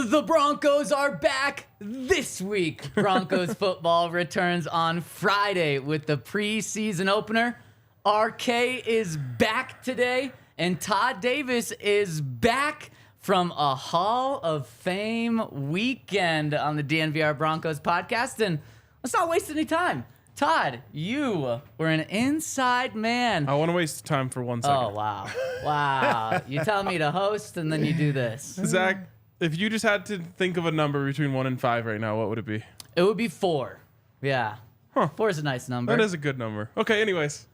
The Broncos are back this week. Broncos football returns on Friday with the preseason opener. RK is back today, and Todd Davis is back from a Hall of Fame weekend on the DNVR Broncos podcast. And let's not waste any time. Todd, you were an inside man. I want to waste time for 1 second. Oh, wow. Wow. You tell me to host, and then you do this. Zach, if you just had to think of a number between 1 and 5 right now, what would it be? It would be 4. Yeah. Huh. 4 is a nice number. That is a good number. Okay, anyways.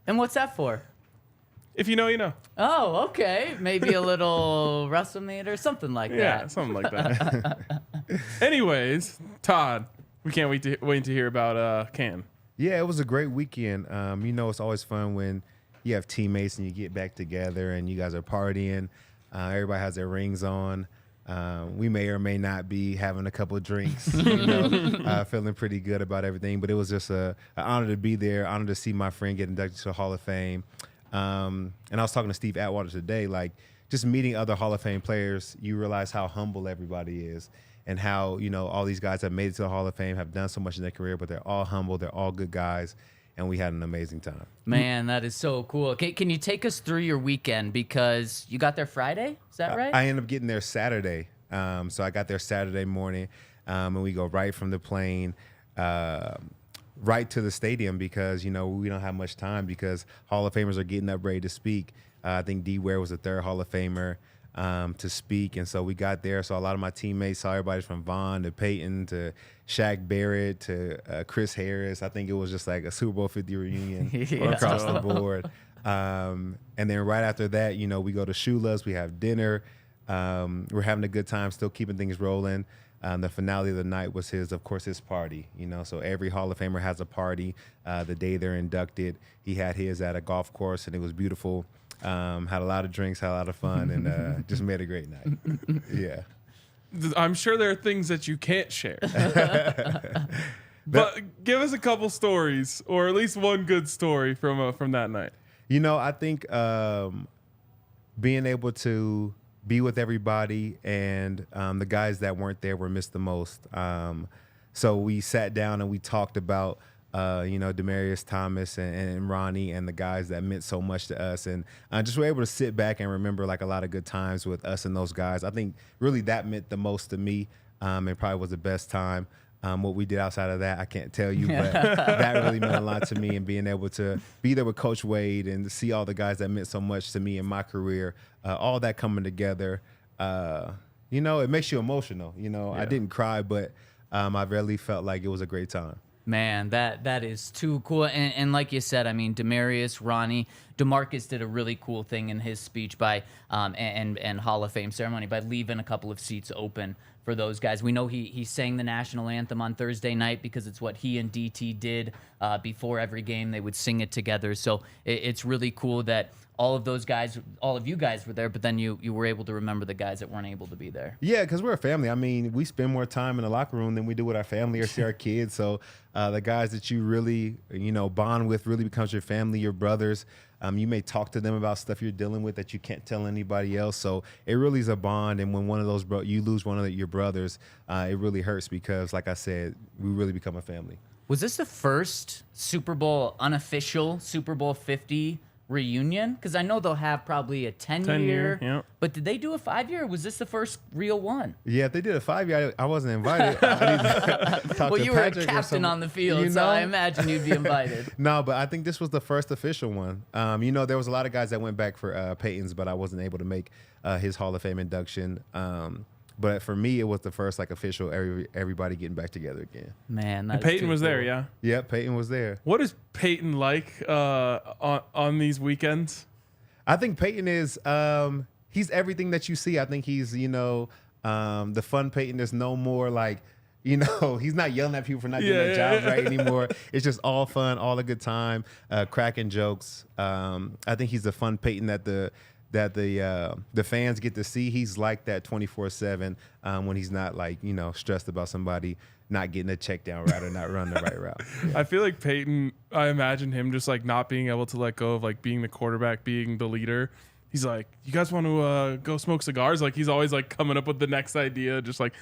And what's that for? If you know, you know. Oh, okay. Maybe a little wrestle meet or something like that. Yeah, something like that. Anyways, Todd, we can't wait to hear about Can. Yeah, it was a great weekend. It's always fun when you have teammates and you get back together and you guys are partying. Everybody has their rings on. We may or may not be having a couple of drinks, feeling pretty good about everything. But it was just an honor to be there, honor to see my friend get inducted to the Hall of Fame. And I was talking to Steve Atwater today, like just meeting other Hall of Fame players, you realize how humble everybody is and how, all these guys have made it to the Hall of Fame, have done so much in their career, but they're all humble, they're all good guys. And we had an amazing time. Man, that is so cool. Okay, can you take us through your weekend? Because you got there Friday, is that right? I ended up getting there Saturday. So I got there Saturday morning, and we go right from the plane right to the stadium because, we don't have much time because Hall of Famers are getting up ready to speak. I think D. Ware was the third Hall of Famer to speak. And so we got there. So a lot of my teammates saw everybody from Vaughn to Peyton to Shaq Barrett to Chris Harris. I think it was just like a Super Bowl 50 reunion across the board. And then right after that, we go to Shula's. We have dinner. We're having a good time, still keeping things rolling. The finale of the night was his party. So every Hall of Famer has a party the day they're inducted. He had his at a golf course, and it was beautiful. Had a lot of drinks, had a lot of fun, and just made a great night. Yeah. I'm sure there are things that you can't share. But give us a couple stories, or at least one good story from that night. I think being able to be with everybody and the guys that weren't there were missed the most. So we sat down and we talked about Demaryius Thomas and Ronnie and the guys that meant so much to us. And just were able to sit back and remember like a lot of good times with us and those guys. I think really that meant the most to me. It probably was the best time. What we did outside of that, I can't tell you, but that really meant a lot to me. And being able to be there with Coach Wade and to see all the guys that meant so much to me in my career, all that coming together, it makes you emotional. Yeah. I didn't cry, but I really felt like it was a great time. Man, that is too cool. And like you said, I mean, Demaryius, Ronnie, DeMarcus did a really cool thing in his speech by and Hall of Fame ceremony by leaving a couple of seats open for those guys. We know he sang the national anthem on Thursday night because it's what he and DT did before every game. They would sing it together. So it's really cool that all of you guys were there, but then you were able to remember the guys that weren't able to be there. Yeah, because we're a family. I mean, we spend more time in the locker room than we do with our family or see our kids. So the guys that you really, bond with really becomes your family, your brothers. You may talk to them about stuff you're dealing with that you can't tell anybody else. So it really is a bond. And when one of those you lose one of your brothers, it really hurts because, like I said, we really become a family. Was this the first unofficial Super Bowl 50 reunion? Because I know they'll have probably a 10-year. Yeah. But did they do a 5-year, or was this the first real one? Yeah, if they did a 5-year, I wasn't invited. Well, you were a captain on the field, so I imagine you'd be invited. No, but I think this was the first official one. There was a lot of guys that went back for Peyton's, but I wasn't able to make his Hall of Fame induction. But for me, it was the first official everybody getting back together again. Man, and Peyton was there, yeah? Yeah, Peyton was there. What is Peyton like on these weekends? I think Peyton is he's everything that you see. I think he's, the fun Peyton. There's no more he's not yelling at people for not doing their jobs right anymore. It's just all fun, all a good time, cracking jokes. I think he's the fun Peyton that the fans get to see. He's like that 24/7 when he's not stressed about somebody not getting a check down right or not running the right route. Yeah. I feel like Peyton, I imagine him just not being able to let go of being the quarterback, being the leader. he's like, you guys want to go smoke cigars? Like, he's always like coming up with the next idea, just like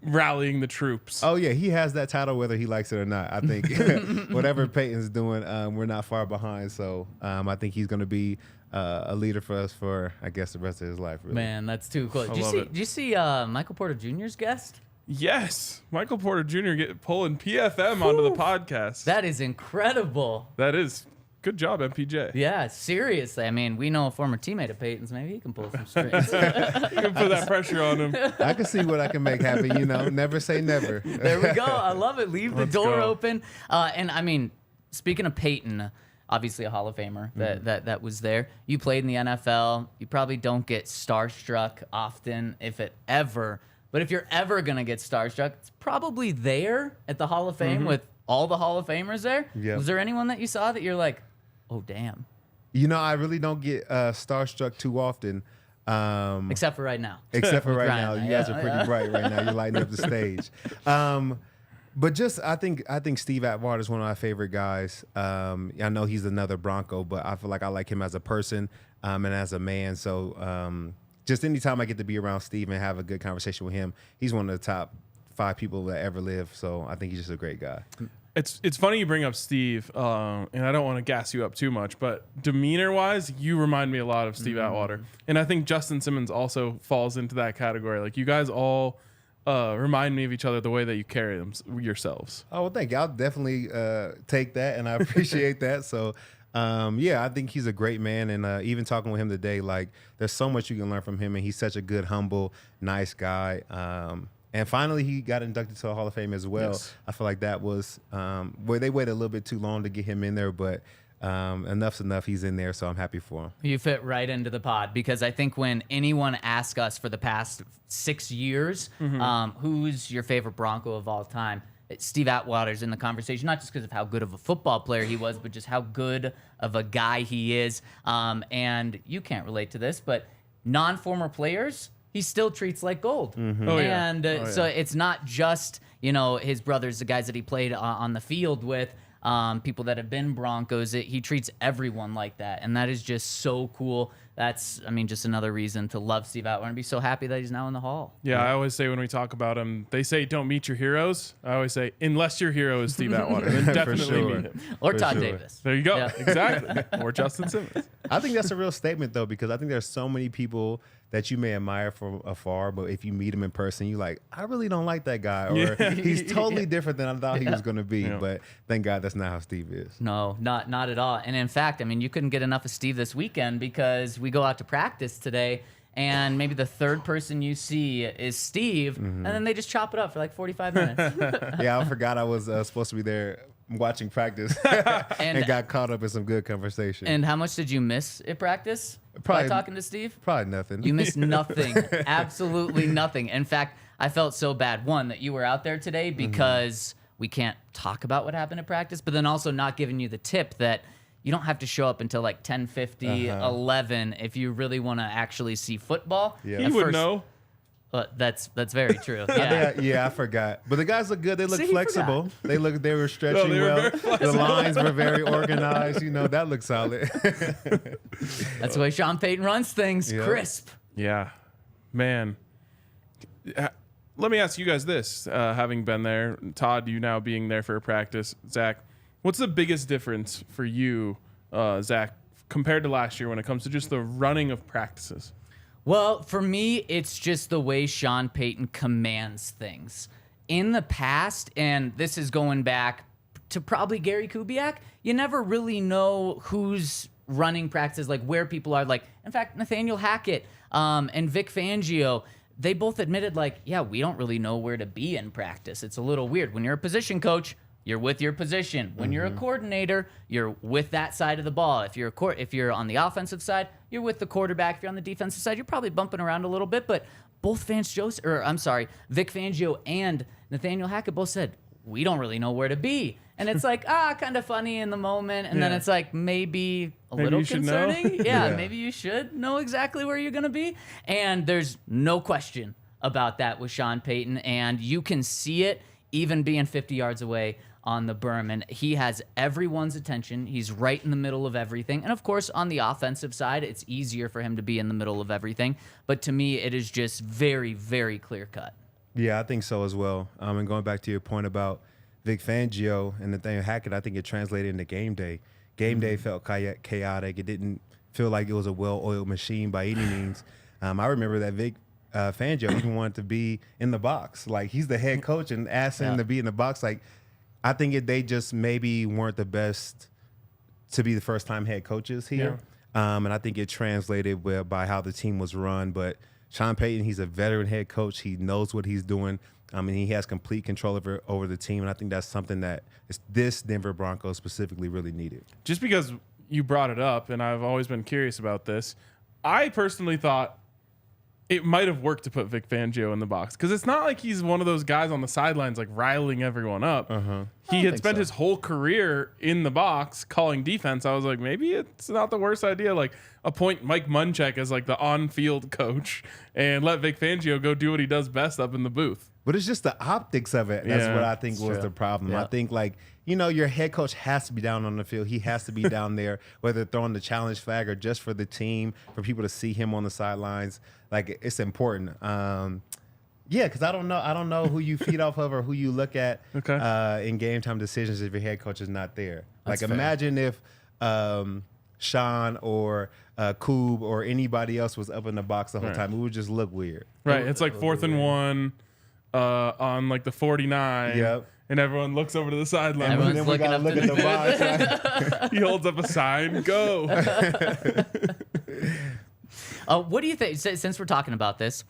rallying the troops. Oh yeah, he has that title whether he likes it or not. I think whatever Peyton's doing, we're not far behind. So I think he's going to be a leader for us for, I guess, the rest of his life. Really. Man, that's too cool. Did you see Michael Porter Jr.'s guest? Yes, Michael Porter Jr. pulling PFM onto the podcast. That is incredible. That is. Good job, MPJ. Yeah, seriously. I mean, we know a former teammate of Peyton's. Maybe he can pull some strings. You can put that pressure on him. I can see what I can make happen. You know, never say never. There we go. I love it. Leave the door open. And I mean, speaking of Peyton, obviously a Hall of Famer that was there. You played in the NFL. You probably don't get starstruck often, if it ever. But if you're ever gonna get starstruck, it's probably there at the Hall of Fame with all the Hall of Famers there. Yep. Was there anyone that you saw that you're like, oh damn? You know, I really don't get starstruck too often. Except for right now. Except for right now. Ryan, You guys are pretty bright right now. You're lighting up the stage. But just I think Steve Atwater is one of my favorite guys. I know he's another Bronco, but I feel like I like him as a person and as a man. So just anytime I get to be around Steve and have a good conversation with him, he's one of the top 5 people that ever lived. So I think he's just a great guy. It's funny you bring up Steve, and I don't want to gas you up too much, but demeanor-wise, you remind me a lot of Steve Atwater. And I think Justin Simmons also falls into that category. Like, you guys all remind me of each other the way that you carry them yourselves. Oh, well, thank you. I'll definitely take that, and I appreciate that. So, yeah, I think he's a great man. And even talking with him today, like, there's so much you can learn from him, and he's such a good, humble, nice guy. And finally, he got inducted to the Hall of Fame as well. Yes. I feel like that was where they waited a little bit too long to get him in there, but enough's enough. He's in there, so I'm happy for him. You fit right into the pod because I think when anyone asks us for the past 6 years, who's your favorite Bronco of all time, Steve Atwater's in the conversation, not just because of how good of a football player he was, but just how good of a guy he is. And you can't relate to this, but non-former players, he still treats like gold. Oh, yeah. And so it's not just, his brothers, the guys that he played on the field with, people that have been Broncos. He treats everyone like that. And that is just so cool. That's, just another reason to love Steve Atwater and be so happy that he's now in the Hall. Yeah, I always say when we talk about him, they say don't meet your heroes. I always say, unless your hero is Steve Atwater, then definitely meet him. Or For Todd sure. Davis. There you go. Yeah. Exactly. Or Justin Simmons. I think that's a real statement, though, because I think there's so many people that you may admire from afar, but if you meet him in person, you're like, I really don't like that guy, or he's totally different than I thought he was going to be. Yeah. But thank God that's not how Steve is. No, not at all. And in fact, you couldn't get enough of Steve this weekend because we go out to practice today, and maybe the third person you see is Steve, and then they just chop it up for like 45 minutes. Yeah, I forgot I was supposed to be there watching practice and got caught up in some good conversation. And how much did you miss at practice Probably- by talking to Steve? Probably nothing. You missed nothing. Absolutely nothing. In fact, I felt so bad, one, that you were out there today because we can't talk about what happened at practice, but then also not giving you the tip that you don't have to show up until like 10:50, 11 if you really want to actually see football. Yeah. He would know. That's very true. Yeah. Yeah, I forgot. But the guys look good. They look See, he flexible. They were stretching they were well. very flexible. The lines were very organized. That looked solid. That's the way Sean Payton runs things. Yeah. Crisp. Yeah. Man. Let me ask you guys this. Having been there, Todd, you now being there for a practice, Zach, what's the biggest difference for you, Zach, compared to last year when it comes to just the running of practices? Well, for me, it's just the way Sean Payton commands things. In the past, and this is going back to probably Gary Kubiak, you never really know who's running practices, like where people are. Like, in fact, Nathaniel Hackett and Vic Fangio, they both admitted, like, yeah, we don't really know where to be in practice. It's a little weird. When you're a position coach, you're with your position. When you're a coordinator, you're with that side of the ball. If you're on the offensive side, you're with the quarterback. If you're on the defensive side, you're probably bumping around a little bit. But both Vic Fangio and Nathaniel Hackett both said, we don't really know where to be. And it's like, kind of funny in the moment. And then it's like, maybe little you should know. concerning. Yeah, maybe you should know exactly where you're going to be. And there's no question about that with Sean Payton. And you can see it even being 50 yards away on the berm. And he has everyone's attention. He's right in the middle of everything. And of course, on the offensive side, it's easier for him to be in the middle of everything. But to me, it is just very, very clear cut. Yeah, I think so as well. And going back to your point about Vic Fangio and Nathaniel Hackett, I think it translated into game day. Game day felt chaotic. It didn't feel like it was a well-oiled machine by any means. I remember that Vic Fangio even wanted to be in the box. Like, he's the head coach and asked him to be in the box. Like, I think they just maybe weren't the best to be the first-time head coaches here. Yeah. And I think it translated well by how the team was run. But Sean Payton, he's a veteran head coach. He knows what he's doing. And he has complete control over the team. And I think that's something that this Denver Broncos specifically really needed. Just because you brought it up, and I've always been curious about this, I personally thought it might have worked to put Vic Fangio in the box, because it's not like he's one of those guys on the sidelines like riling everyone up. He had spent his whole career in the box calling defense. I was like, maybe it's not the worst idea. Like, appoint Mike Munchak as like the on-field coach and let Vic Fangio go do what he does best up in the booth. But it's just the optics of it. That's what I think was the problem. I think, like, your head coach has to be down on the field. He has to be down there, whether throwing the challenge flag or just for the team, for people to see him on the sidelines. Like, it's important. Because I don't know who you feed off of or who you look at in game time decisions if your head coach is not there. That's like, fair. Imagine if Sean or Aqib or anybody else was up in the box the whole time. It would just look weird. Right. It's like 4th and 1 on like the 49. Yep. And everyone looks over to the sideline. Everyone's and then we gotta look at the box. Right? He holds up a sign. Go. What do you think? Since we're talking about this,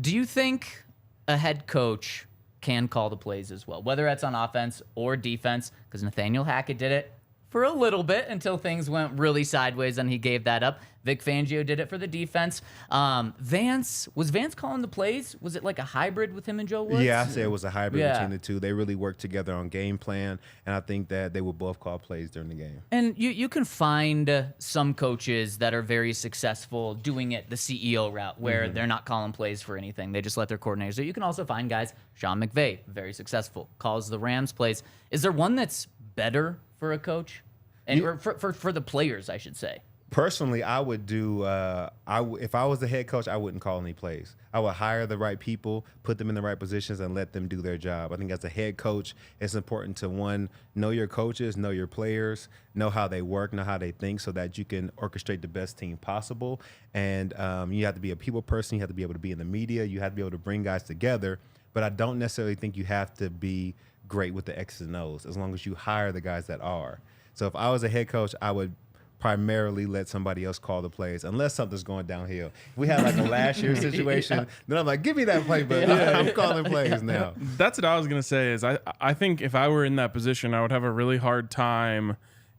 do you think a head coach can call the plays as well, whether that's on offense or defense? Because Nathaniel Hackett did it for a little bit until things went really sideways, and he gave that up. Vic Fangio did it for the defense. Vance calling the plays? Was it like a hybrid with him and Joe Woods? Yeah, I say it was a hybrid between the two. They really worked together on game plan, and I think that they would both call plays during the game. And you can find some coaches that are very successful doing it the CEO route, where they're not calling plays for anything. They just let their coordinators do it. You can also find guys, Sean McVay, very successful, calls the Rams plays. Is there one that's better for a coach? And or for the players, I should say. Personally, I would do. If I was the head coach, I wouldn't call any plays. I would hire the right people, put them in the right positions, and let them do their job. I think as a head coach, it's important to, one, know your coaches, know your players, know how they work, know how they think, so that you can orchestrate the best team possible. And you have to be a people person. You have to be able to be in the media. You have to be able to bring guys together. But I don't necessarily think you have to be great with the X's and O's, as long as you hire the guys that are. So if I was a head coach, I would primarily let somebody else call the plays, unless something's going downhill. If we had like a last year situation, then I'm like, give me that play, but I'm calling plays now. That's what I was going to say is I think if I were in that position, I would have a really hard time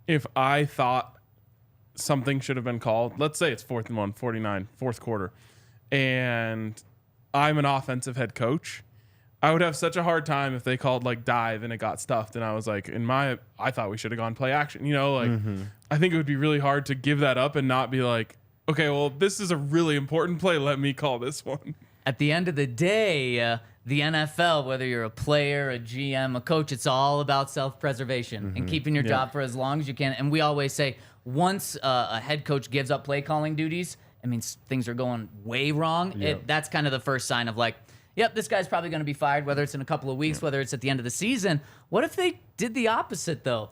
if I thought something should have been called. Let's say it's 4th and 1, 49, fourth quarter, and I'm an offensive head coach. I would have such a hard time if they called like dive and it got stuffed, and I was like, I thought we should have gone play action. I think it would be really hard to give that up and not be like, okay, well, this is a really important play. Let me call this one. At the end of the day, the NFL, whether you're a player, a GM, a coach, it's all about self-preservation and keeping your job for as long as you can. And we always say, once a head coach gives up play calling duties, it means things are going way wrong. Yep. That's kind of the first sign of like, yep, this guy's probably going to be fired, whether it's in a couple of weeks, whether it's at the end of the season. What if they did the opposite, though?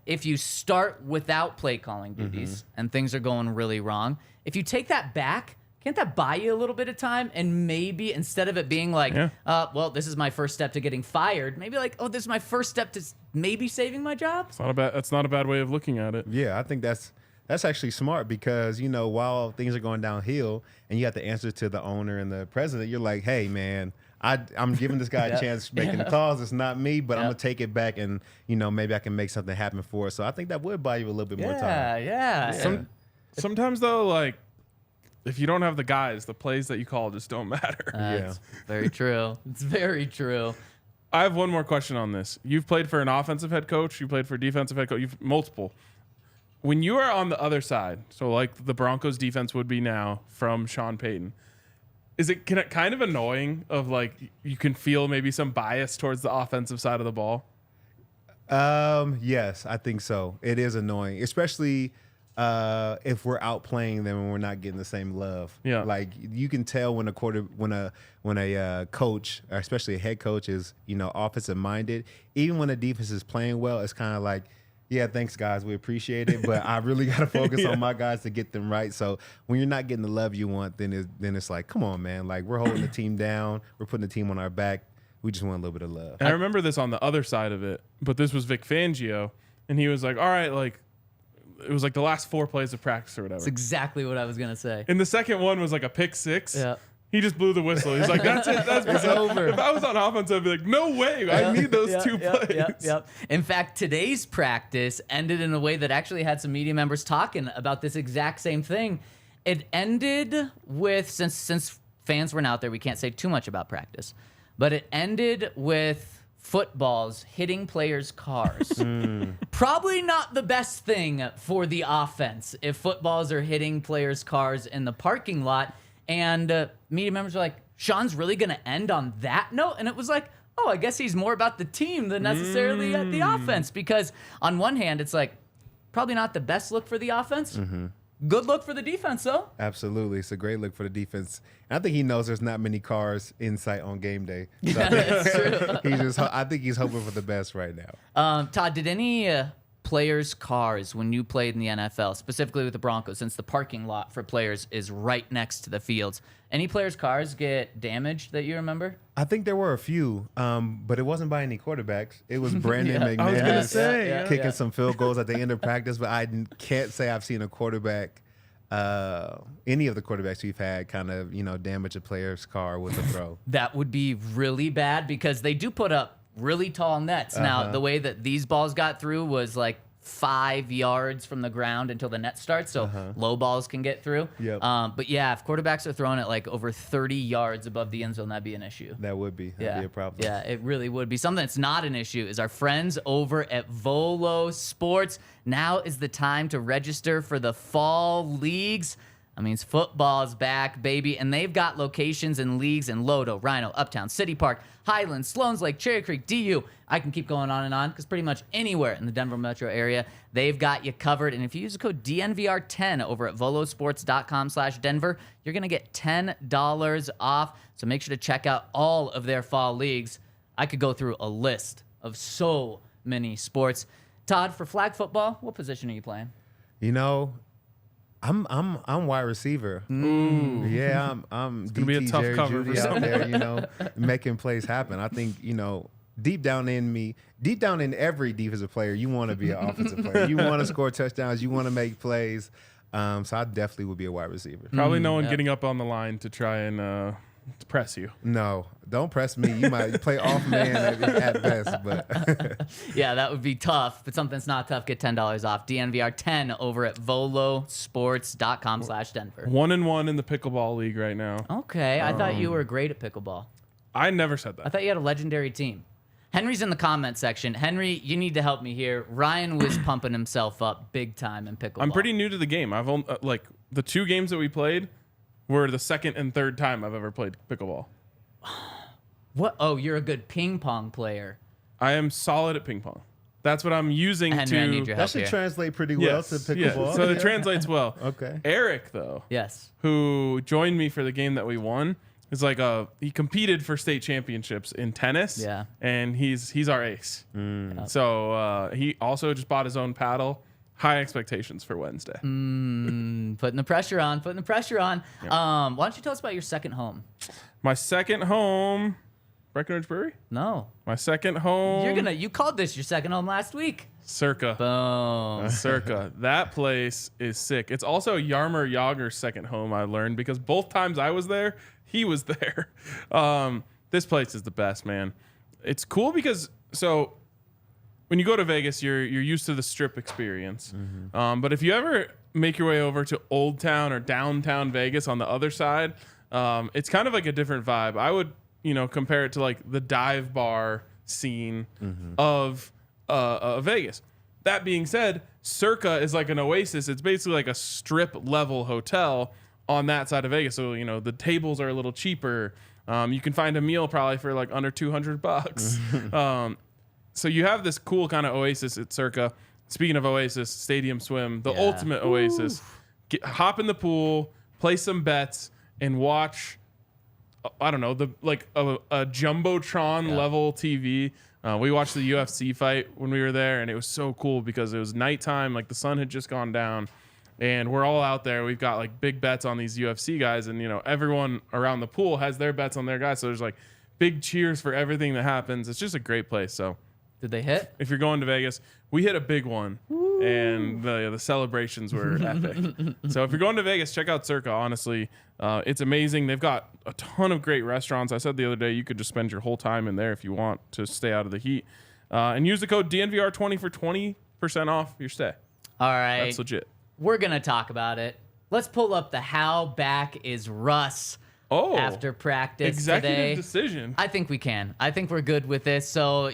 If you start without play calling duties and things are going really wrong, if you take that back, can't that buy you a little bit of time? And maybe instead of it being like, well, this is my first step to getting fired, maybe like, oh, this is my first step to maybe saving my job? That's not a bad way of looking at it. Yeah, I think that's actually smart, because, while things are going downhill and you have to answer to the owner and the president, you're like, hey, man, I'm giving this guy a chance making the calls. It's not me, but I'm going to take it back and, maybe I can make something happen for it. So I think that would buy you a little bit more time. Yeah. Sometimes, though, like, if you don't have the guys, the plays that you call just don't matter. It's very true. It's very true. I have one more question on this. You've played for an offensive head coach. You played for a defensive head coach. You've multiple. When you are on the other side, so like the Broncos defense would be now from Sean Payton, is it kind of annoying of like you can feel maybe some bias towards the offensive side of the ball? Yes, I think so. It is annoying, especially if we're outplaying them and we're not getting the same love. Yeah, like you can tell when a coach, or especially a head coach, is offensive minded. Even when the defense is playing well, it's kind of like, yeah, thanks guys, we appreciate it, but I really got to focus on my guys to get them right. So when you're not getting the love you want, then it's like, come on, man, like we're holding the team down, we're putting the team on our back. We just want a little bit of love. And I remember this on the other side of it, but this was Vic Fangio, and he was like, all right, like, it was like the last 4 plays of practice or whatever. That's exactly what I was going to say. And the second one was like a pick 6. Yeah. He just blew the whistle. He's like, that's it. It's over. If I was on offense, I'd be like, no way. I need those 2 plays. Yep. In fact, today's practice ended in a way that actually had some media members talking about this exact same thing. It ended with, since fans weren't out there, we can't say too much about practice, but it ended with footballs hitting players' cars. Probably not the best thing for the offense if footballs are hitting players' cars in the parking lot. And media members were like, Sean's really going to end on that note? And it was like, oh, I guess he's more about the team than necessarily the offense. Because on one hand, it's like, probably not the best look for the offense. Good look for the defense, though. Absolutely. It's a great look for the defense. And I think he knows there's not many cars in sight on game day. So Yeah, that's true. I think he's hoping for the best right now. Todd, did any players' cars, when you played in the NFL, specifically with the Broncos, since the parking lot for players is right next to the fields, any players' cars get damaged that you remember? I think there were a few, but it wasn't by any quarterbacks. It was Brandon I was gonna say, McManus kicking some field goals at the end of practice, but I can't say I've seen a quarterback, any of the quarterbacks we've had, kind of damage a player's car with a throw. That would be really bad because they do put up really tall nets. Now, the way that these balls got through was like 5 yards from the ground until the net starts, so low balls can get through. Yep. But yeah, if quarterbacks are throwing it like over 30 yards above the end zone, that'd be an issue. That'd be a problem. Yeah, it really would be. Something that's not an issue is our friends over at Volo Sports. Now is the time to register for the fall leagues. I mean, football's back, baby, and they've got locations and leagues in Lodo, Rhino, Uptown, City Park, Highland, Sloan's Lake, Cherry Creek, DU. I can keep going on and on because pretty much anywhere in the Denver metro area, they've got you covered. And if you use the code DNVR10 over at volosports.com/Denver, you're going to get $10 off. So make sure to check out all of their fall leagues. I could go through a list of so many sports. Todd, for flag football, what position are you playing? I'm wide receiver. Yeah, I'm it's gonna be a tough Jerry cover Jeudy out there, making plays happen. I think, deep down in every defensive player, you want to be an offensive player. You want to score touchdowns. You want to make plays. So I definitely would be a wide receiver. Probably no one getting up on the line to try and press you. No, don't press me. You might play off man at best, but yeah, that would be tough. But something's not tough, get $10 off. DNVR 10 over at volosports.com/Denver. 1-1 in the pickleball league right now. Okay, I thought you were great at pickleball. I never said I that. thought you had a legendary team. Henry's in the comment section. Henry, you need to help me here. Ryan was pumping himself up big time in pickleball. I'm pretty new to the game. I've only like the 2 games that we played were the second and third time I've ever played pickleball. What? Oh, you're a good ping pong player. I am solid at ping pong. That's what I'm using Henry, I need your that help should here. translate pretty well to pickleball. So it translates well. Okay. Eric, though, Yes. who joined me for the game that we won, is like he competed for state championships in tennis. Yeah. And he's our ace. So he also just bought his own paddle. High expectations for Wednesday. Putting the pressure on. Yep. Why don't you tell us about your second home? My second home, Breckenridge Brewery? No. My second home. You called this your second home last week. Circa. Boom. Circa. That place is sick. It's also Yarmer Yager's second home, I learned, because both times I was there, he was there. This place is the best, man. It's cool because, when you go to Vegas, you're used to the strip experience. But if you ever make your way over to Old Town or downtown Vegas on the other side, it's kind of like a different vibe. I would, compare it to like the dive bar scene of Vegas. That being said, Circa is like an oasis. It's basically like a strip level hotel on that side of Vegas. So, the tables are a little cheaper. You can find a meal probably for like under $200. So you have this cool kind of oasis at Circa. Speaking of oasis, stadium swim, the ultimate oasis. Hop in the pool, play some bets, and watch, I don't know, a Jumbotron level TV. We watched the UFC fight when we were there, and it was so cool because it was nighttime, like the sun had just gone down, and we're all out there. We've got like big bets on these UFC guys, and everyone around the pool has their bets on their guys. So there's like big cheers for everything that happens. It's just a great place. So did they hit? If you're going to Vegas, we hit a big one. Woo. And the celebrations were epic. So if you're going to Vegas, check out Circa. Honestly, it's amazing. They've got a ton of great restaurants. I said the other day you could just spend your whole time in there if you want to stay out of the heat. And use the code DNVR20 for 20% off your stay. All right. That's legit. We're going to talk about it. Let's pull up the How Back is Russ after practice executive today. Decision. I think we can. I think we're good with this. So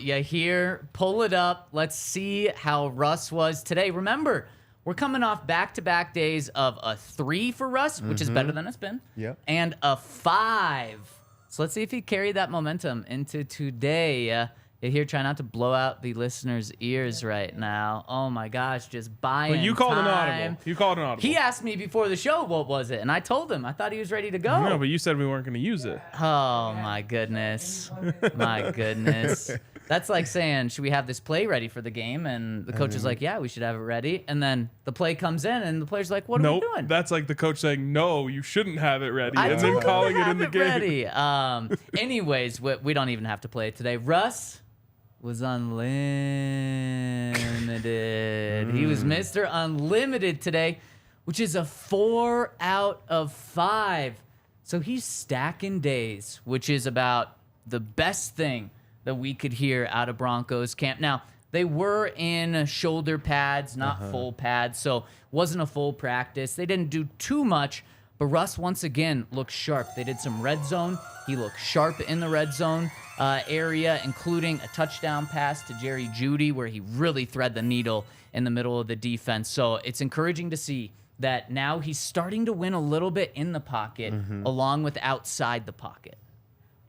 pull it up. Let's see how Russ was today. Remember, we're coming off back-to-back days of a 3 for Russ, which is better than it's been, and a 5. So let's see if he carried that momentum into today. Here, try not to blow out the listeners' ears right now. Oh my gosh, just buying Well, you called time. an audible. You called an audible. He asked me before the show what was it, and I told him. I thought he was ready to go. No, but you said we weren't going to use it. Oh my goodness. My goodness. That's like saying, should we have this play ready for the game? And the coach is like, yeah, we should have it ready. And then the play comes in, and the player's like, what are we doing? That's like the coach saying, no, you shouldn't have it ready, and then calling it in the game. Ready. Anyways, we don't even have to play it today. Russ was unlimited. He was Mr. Unlimited today, which is a 4 out of 5. So he's stacking days, which is about the best thing that we could hear out of Broncos camp. Now, they were in shoulder pads, not full pads, so wasn't a full practice. They didn't do too much, but Russ once again looked sharp. They did some red zone. He looked sharp in the red zone area, including a touchdown pass to Jerry Jeudy, where he really thread the needle in the middle of the defense. So it's encouraging to see that now he's starting to win a little bit in the pocket, along with outside the pocket.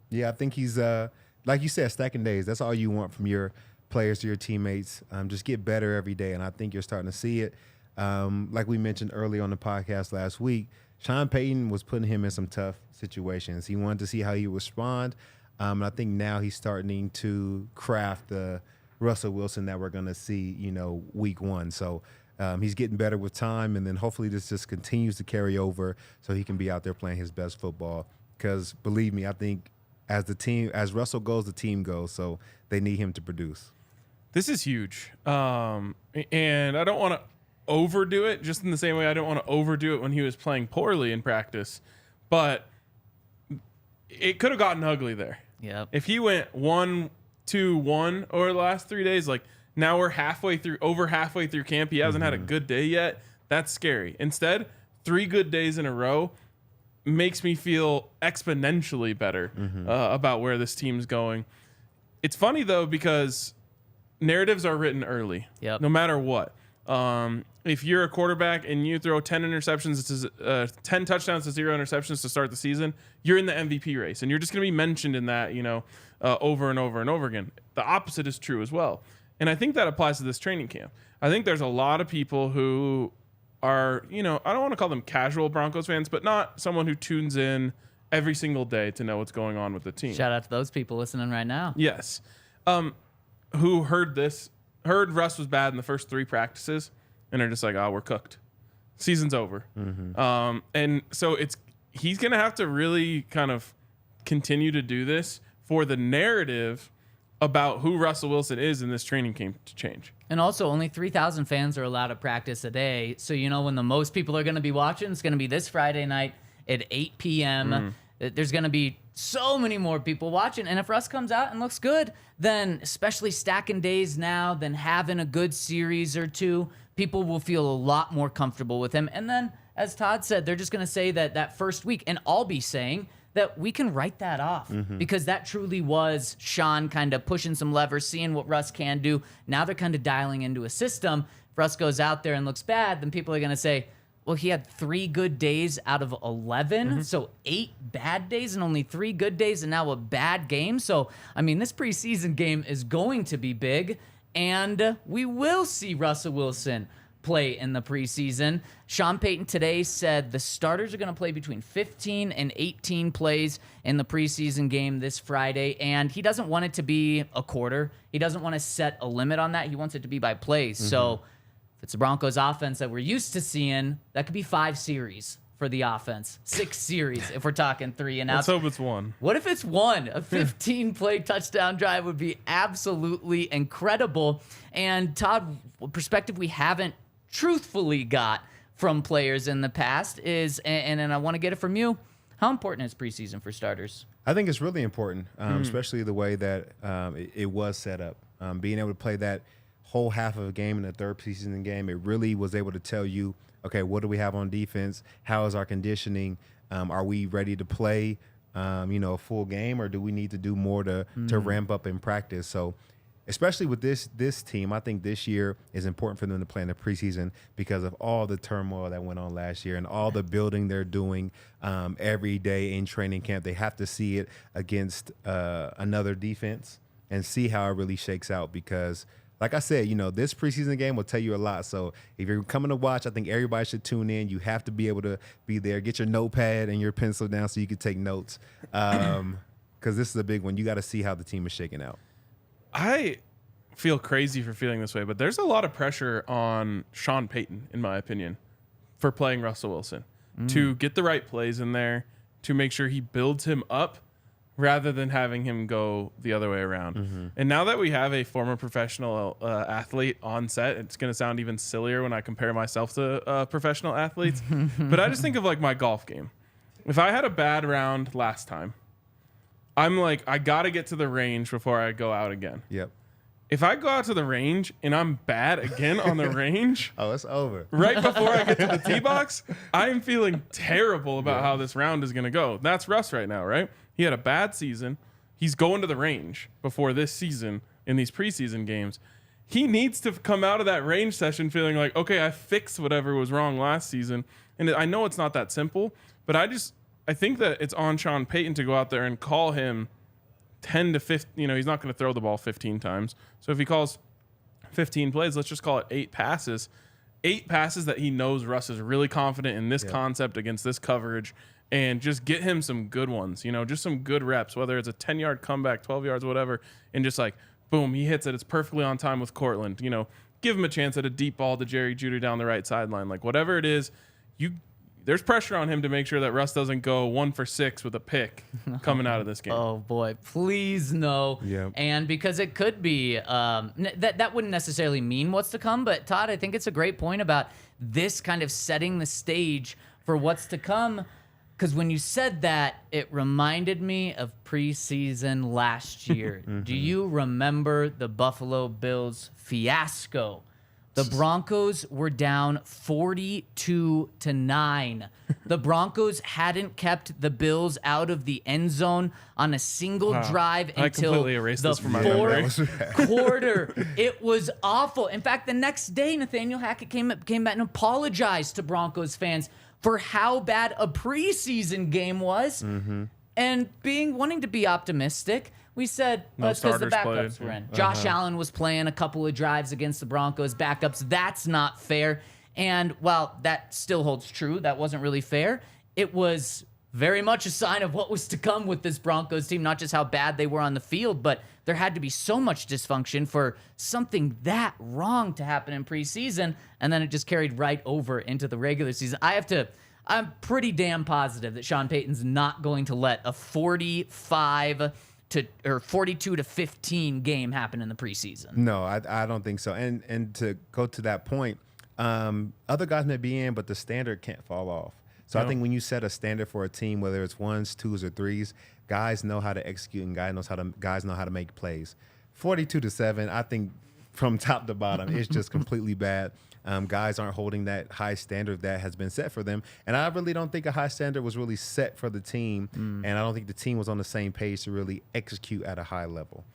Yeah, I think he's, like you said, stacking days. That's all you want from your players, your teammates. Just get better every day, and I think you're starting to see it. Like we mentioned earlier on the podcast last week, Sean Payton was putting him in some tough situations. He wanted to see how he would respond. And I think now he's starting to craft the Russell Wilson that we're going to see, week 1. So he's getting better with time, and then hopefully this just continues to carry over so he can be out there playing his best football. Because believe me, I think as Russell goes, the team goes. So they need him to produce. This is huge. And I don't want to overdo it, just in the same way I don't want to overdo it when he was playing poorly in practice. But it could have gotten ugly there. Yep. If he went 1-2-1 over the last 3 days, like now we're over halfway through camp. He hasn't had a good day yet. That's scary. Instead, 3 good days in a row makes me feel exponentially better about where this team's going. It's funny though, because narratives are written early, no matter what. If you're a quarterback and you throw 10 touchdowns to 0 interceptions to start the season, you're in the MVP race, and you're just going to be mentioned in that, over and over and over again. The opposite is true as well. And I think that applies to this training camp. I think there's a lot of people who are, I don't want to call them casual Broncos fans, but not someone who tunes in every single day to know what's going on with the team. Shout out to those people listening right now. Yes. Who heard Russ was bad in the first 3 practices, and are just like, we're cooked. Season's over. And so he's going to have to really kind of continue to do this for the narrative about who Russell Wilson is in this training camp to change. And also, only 3,000 fans are allowed to practice a day. So, when the most people are going to be watching, it's going to be this Friday night at 8 p.m. There's going to be so many more people watching. And if Russ comes out and looks good, then especially stacking days now, then having a good series or 2, people will feel a lot more comfortable with him. And then, as Todd said, they're just going to say that first week, and I'll be saying that we can write that off because that truly was Sean kind of pushing some levers, seeing what Russ can do. Now they're kind of dialing into a system. If Russ goes out there and looks bad, then people are going to say, well, he had 3 good days out of 11, so 8 bad days and only 3 good days, and now a bad game. So, I mean, this preseason game is going to be big, and we will see Russell Wilson play in the preseason. Sean Payton today said the starters are going to play between 15 and 18 plays in the preseason game this Friday, and he doesn't want it to be a quarter. He doesn't want to set a limit on that. He wants it to be by plays. So if it's the Broncos offense that we're used to seeing, that could be 5 series for the offense. 6 series if we're talking 3 and outs. Let's hope it's 1. What if it's 1? A 15-play touchdown drive would be absolutely incredible. And Todd, perspective we haven't truthfully got from players in the past is, and I want to get it from you, how important is preseason for starters? I think it's really important, especially the way that it was set up. Being able to play that whole half of a game in the third preseason game, it really was able to tell you, okay, what do we have on defense? How is our conditioning? Are we ready to play, a full game, or do we need to do more to ramp up in practice? So especially with this team, I think this year is important for them to play in the preseason because of all the turmoil that went on last year and all the building they're doing every day in training camp. They have to see it against another defense and see how it really shakes out because, like I said, this preseason game will tell you a lot. So if you're coming to watch, I think everybody should tune in. You have to be able to be there. Get your notepad and your pencil down so you can take notes because this is a big one. You got to see how the team is shaking out. I feel crazy for feeling this way, but there's a lot of pressure on Sean Payton, in my opinion, for playing Russell Wilson to get the right plays in there, to make sure he builds him up rather than having him go the other way around. And now that we have a former professional athlete on set, it's going to sound even sillier when I compare myself to professional athletes, but I just think of like my golf game. If I had a bad round last time, I'm like, I got to get to the range before I go out again. Yep. If I go out to the range and I'm bad again on the range, oh, it's over. Right before I get to the tee box, I'm feeling terrible about how this round is going to go. That's Russ right now, right? He had a bad season. He's going to the range before this season in these preseason games. He needs to come out of that range session feeling like, okay, I fixed whatever was wrong last season. And I know it's not that simple, but I think that it's on Sean Payton to go out there and call him 10 to 15. He's not going to throw the ball 15 times. So if he calls 15 plays, let's just call it 8 passes. 8 passes that he knows Russ is really confident in this concept against this coverage, and just get him some good ones, just some good reps, whether it's a 10-yard comeback, 12 yards, whatever, and just like, boom, he hits it. It's perfectly on time with Cortland. Give him a chance at a deep ball to Jerry Jeudy down the right sideline. Like, whatever it is, there's pressure on him to make sure that Russ doesn't go 1 for 6 with a pick coming out of this game. Oh boy, please no. Yep. And because it could be that wouldn't necessarily mean what's to come, but Todd, I think it's a great point about this kind of setting the stage for what's to come. Because when you said that, it reminded me of preseason last year. Do you remember the Buffalo Bills fiasco? The Broncos were down 42-9. The Broncos hadn't kept the Bills out of the end zone on a single drive until the fourth quarter. It was awful. In fact, the next day, Nathaniel Hackett came back and apologized to Broncos fans for how bad a preseason game was. And wanting to be optimistic, we said, that's because the backups were in. Josh Allen was playing a couple of drives against the Broncos backups. That's not fair. And while that still holds true, that wasn't really fair, it was very much a sign of what was to come with this Broncos team, not just how bad they were on the field, but there had to be so much dysfunction for something that wrong to happen in preseason, and then it just carried right over into the regular season. I'm pretty damn positive that Sean Payton's not going to let a 42-15 game happen in the preseason. No, I don't think so. And to go to that point, other guys may be in, but the standard can't fall off. So I think when you set a standard for a team, whether it's 1s, 2s, or 3s, guys know how to execute and guys know how to make plays. 42-7, I think from top to bottom, it's just completely bad. Guys aren't holding that high standard that has been set for them. And I really don't think a high standard was really set for the team. And I don't think the team was on the same page to really execute at a high level.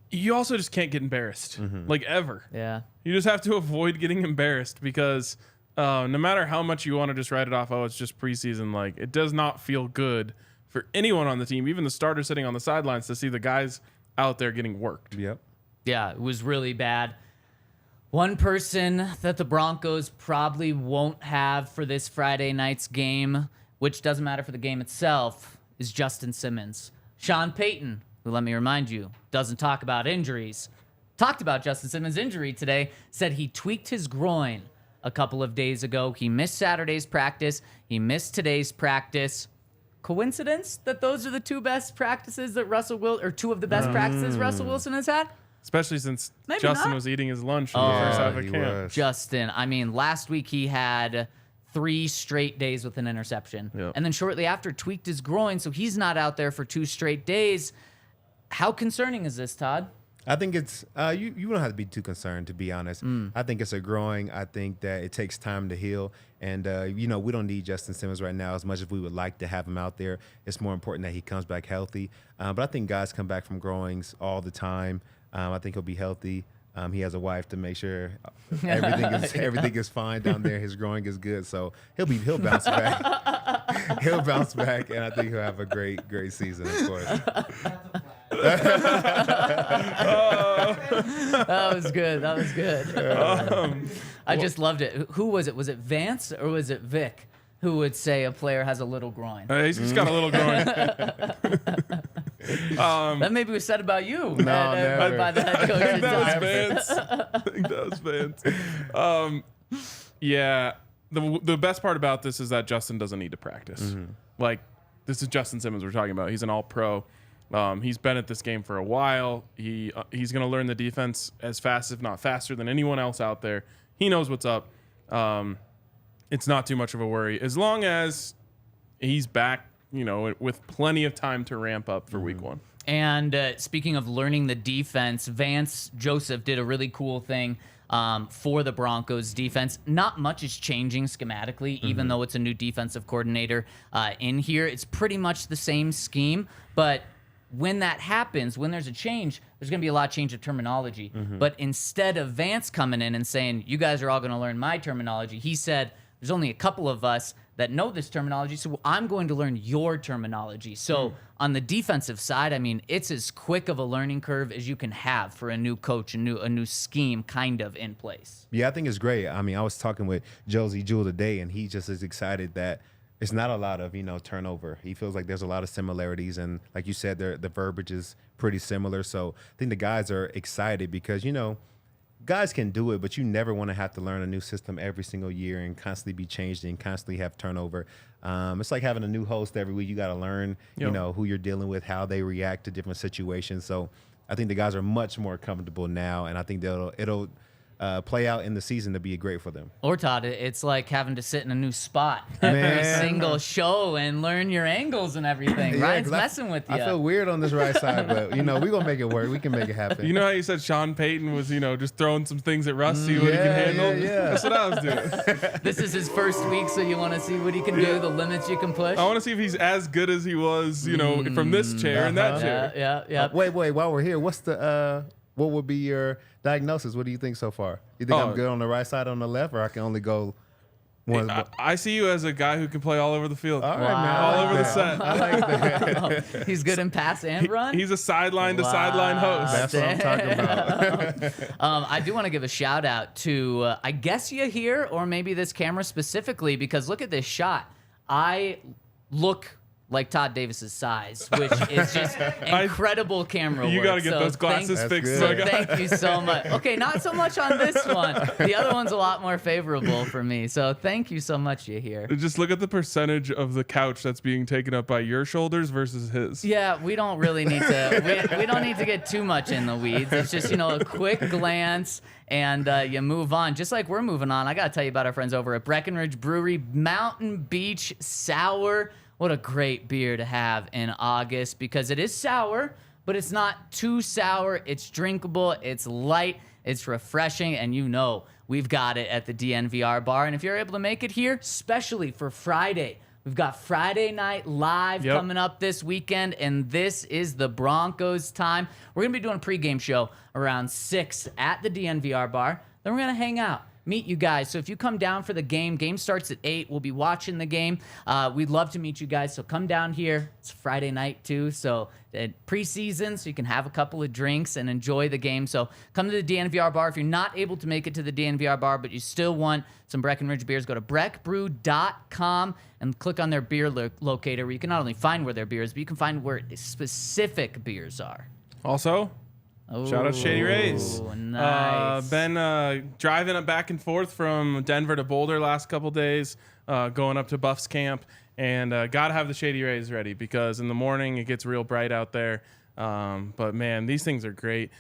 You also just can't get embarrassed, like ever. Yeah. You just have to avoid getting embarrassed because no matter how much you want to just write it off, oh, it's just preseason, like it does not feel good for anyone on the team, even the starter sitting on the sidelines, to see the guys out there getting worked. Yep. Yeah, it was really bad. One person that the Broncos probably won't have for this Friday night's game, which doesn't matter for the game itself, is Justin Simmons. Sean Payton, who, let me remind you, doesn't talk about injuries, talked about Justin Simmons' injury today, said he tweaked his groin a couple of days ago. He missed Saturday's practice. He missed today's practice. Coincidence that those are the two best practices that two of the best practices Russell Wilson has had? Especially since Maybe Justin not. was eating his lunch in the first half of he camp. was. Justin, I mean, last week he had 3 straight days with an interception. Yep. And then shortly after tweaked his groin, so he's not out there for 2 straight days. How concerning is this, Todd? I think it's you don't have to be too concerned, to be honest. I think it's a growing. I think that it takes time to heal, and we don't need Justin Simmons right now as much as we would like to have him out there. It's more important that he comes back healthy. But I think guys come back from growings all the time. I think he'll be healthy. He has a wife to make sure everything is fine down there. His growing is good, so he'll bounce back. He'll bounce back, and I think he'll have a great season, of course. That was good. I just loved it. Who was it? Was it Vance or was it Vic who would say a player has a little groin? He's just got a little groin. That maybe was said about you. never. By the head coach. I think that at was times. Vance. I think that was Vance. Yeah. The best part about this is that Justin doesn't need to practice. Like, this is Justin Simmons we're talking about. He's an all-pro. He's been at this game for a while. He's going to learn the defense as fast, if not faster, than anyone else out there. He knows what's up. It's not too much of a worry. As long as he's back, with plenty of time to ramp up for week 1. And speaking of learning the defense, Vance Joseph did a really cool thing for the Broncos defense. Not much is changing schematically, even though it's a new defensive coordinator in here. It's pretty much the same scheme, but when that happens, when there's a change, there's going to be a lot of change of terminology. But instead of Vance coming in and saying, you guys are all going to learn my terminology, he said, there's only a couple of us that know this terminology, so I'm going to learn your terminology. So on the defensive side, I mean, it's as quick of a learning curve as you can have for a new coach, a new scheme kind of in place. Yeah, I think it's great. I mean, I was talking with Josie Jewell today, and he just is excited that it's not a lot of, turnover. He feels like there's a lot of similarities, and like you said, the verbiage is pretty similar. So I think the guys are excited because, guys can do it, but you never want to have to learn a new system every single year and constantly be changed and constantly have turnover. It's like having a new host every week. You got to learn, who you're dealing with, how they react to different situations. So I think the guys are much more comfortable now, and I think it'll play out in the season to be great for them. Or Todd, it's like having to sit in a new spot every single show and learn your angles and everything. Yeah, Ryan's messing with you. I feel weird on this right side, but we're gonna make it work. We can make it happen. You know how you said Sean Payton was, just throwing some things at Russ, see what he can handle? Yeah. That's what I was doing. This is his first week, so you want to see what he can do, the limits you can push. I want to see if he's as good as he was, from this chair and that chair. Yeah. Wait, while we're here, what would be your diagnosis? What do you think so far? You think I'm good on the right side, on the left, or I can only go one? I see you as a guy who can play all over the field. All right, man. All over the that. set. I like that. He's good in pass and run. He's a sideline to sideline host. That's what I'm talking about. I do want to give a shout out to, I guess you here, or maybe this camera specifically, because look at this shot. I look like Todd Davis's size, which is just incredible camera work. You got to get those glasses fixed. So thank you so much. Okay, not so much on this one. The other one's a lot more favorable for me. So thank you so much, you here. Just look at the percentage of the couch that's being taken up by your shoulders versus his. Yeah, we don't really need to. We don't need to get too much in the weeds. It's just a quick glance and you move on. Just like we're moving on, I got to tell you about our friends over at Breckenridge Brewery Mountain Beach Sour. What a great beer to have in August, because it is sour, but it's not too sour. It's drinkable. It's light. It's refreshing. And we've got it at the DNVR Bar. And if you're able to make it here, especially for Friday, we've got Friday Night Live coming up this weekend. And this is the Broncos time. We're going to be doing a pregame show around 6 at the DNVR Bar. Then we're going to hang out. meet you guys. So if you come down for the game starts at 8. We'll be watching the game. We'd love to meet you guys. So come down here. It's Friday night too. So preseason, so you can have a couple of drinks and enjoy the game. So come to the DNVR Bar. If you're not able to make it to the DNVR Bar, but you still want some Breckenridge beers, go to breckbrew.com and click on their beer locator, where you can not only find where their beer is, but you can find where specific beers are. Also, shout out Shady Rays. Nice. Been driving it back and forth from Denver to Boulder last couple days, going up to Buffs camp, and got to have the Shady Rays ready because in the morning it gets real bright out there. But man, these things are great.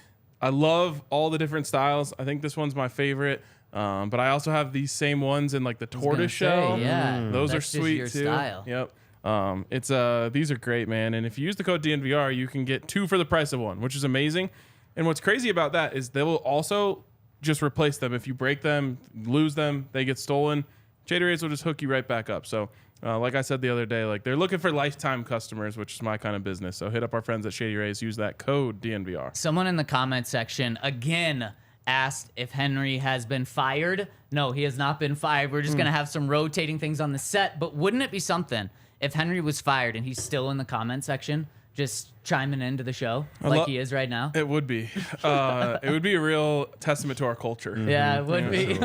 I love all the different styles. I think this one's my favorite. But I also have these same ones in like the tortoise shell. Yeah, those that's are sweet just too. your style. Yep. These are great, man. And if you use the code DNVR, you can get 2 for the price of 1, which is amazing. And what's crazy about that is they will also just replace them. If you break them, lose them, they get stolen. Shady Rays will just hook you right back up. So, like I said the other day, like they're looking for lifetime customers, which is my kind of business. So hit up our friends at Shady Rays. Use that code DNVR. Someone in the comment section again asked if Henry has been fired. No, he has not been fired. We're just going to have some rotating things on the set. But wouldn't it be something if Henry was fired and he's still in the comment section, just chiming into the show like he is right now? It would be. It would be a real testament to our culture. Yeah, it would be.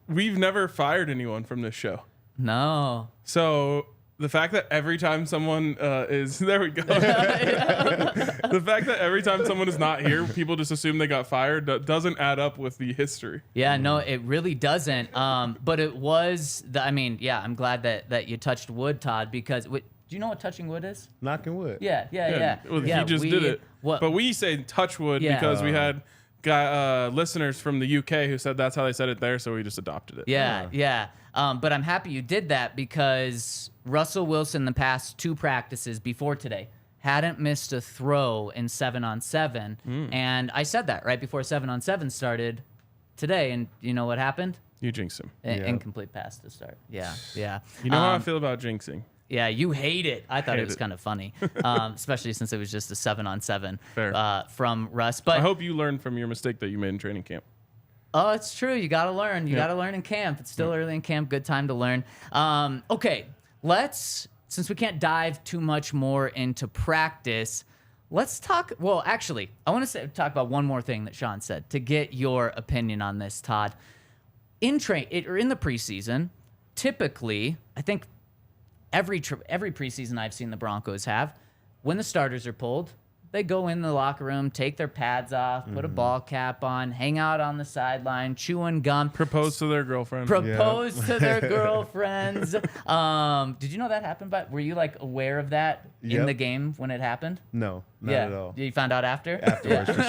We've never fired anyone from this show. No. So the fact that every time someone is there we go. The fact that every time someone is not here, people just assume they got fired doesn't add up with the history. Yeah, no, it really doesn't. But it was. I'm glad that you touched wood, Todd, because do you know what touching wood is? Knocking wood. Yeah. Well, he just did it. But we say touch wood because we had listeners from the UK who said that's how they said it there, so we just adopted it. Yeah. But I'm happy you did that because Russell Wilson, the past 2 practices before today, hadn't missed a throw in 7-on-7. And I said that right before 7-on-7 started today. And you know what happened? You jinxed him. Incomplete pass to start. Yeah. You know how I feel about jinxing. Yeah, you hate it. I thought it was kind of funny, especially since it was just a 7-on-7 from Russ. But I hope you learned from your mistake that you made in training camp. Oh, it's true. You got to learn. You got to learn in camp. It's still early in camp. Good time to learn. Okay, since we can't dive too much more into practice, let's talk. Well, actually, I want to talk about one more thing that Sean said to get your opinion on this, Todd. In the preseason, typically, I think every preseason I've seen the Broncos have, when the starters are pulled, they go in the locker room, take their pads off, put a ball cap on, hang out on the sideline, chewing gum. Propose to their girlfriend. To their girlfriends. Did you know that happened? But were you aware of that in the game when it happened? No, not at all. You found out after? Afterwards, for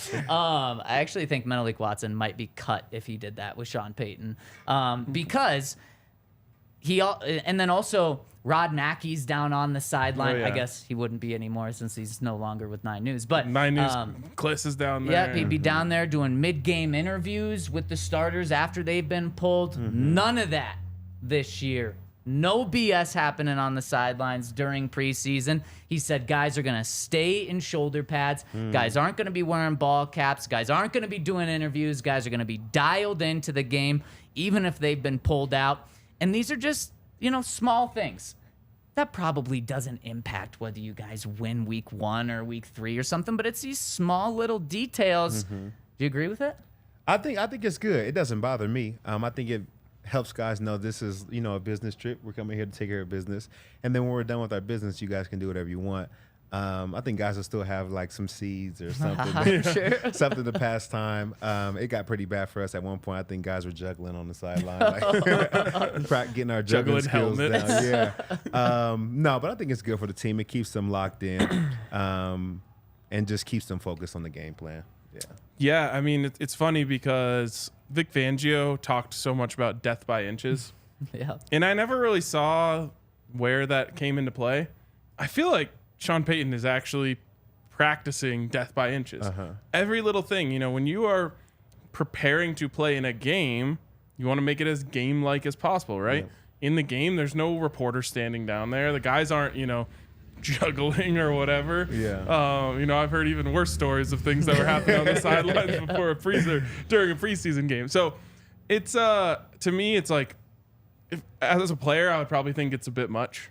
sure. I actually think Menelik Watson might be cut if he did that with Sean Payton, because and then also Rod Mackey's down on the sideline. I guess he wouldn't be anymore since he's no longer with 9 News. But 9 News, Kliss is down there. Yep, he'd be down there doing mid-game interviews with the starters after they've been pulled. None of that this year. No BS happening on the sidelines during preseason. He said guys are going to stay in shoulder pads. Guys aren't going to be wearing ball caps. Guys aren't going to be doing interviews. Guys are going to be dialed into the game, even if they've been pulled out. And these are just, small things. That probably doesn't impact whether you guys win week 1 or week 3 or something, but it's these small little details. Do you agree with it? I think it's good. It doesn't bother me. I think it helps guys know this is, a business trip. We're coming here to take care of business. And then when we're done with our business, you guys can do whatever you want. I think guys will still have some seeds or something, something to pass time. It got pretty bad for us at one point. I think guys were juggling on the sideline, getting our juggling skills helmets down. Yeah, no, but I think it's good for the team. It keeps them locked in, and just keeps them focused on the game plan. Yeah. I mean, it's funny because Vic Fangio talked so much about death by inches. And I never really saw where that came into play. I feel like Sean Payton is actually practicing death by inches. Every little thing, when you are preparing to play in a game, you want to make it as game-like as possible, right? In the game, there's no reporter standing down there. The guys aren't, juggling or whatever. Yeah. I've heard even worse stories of things that were happening on the sidelines during a preseason game. So it's to me, it's like, if as a player, I would probably think it's a bit much.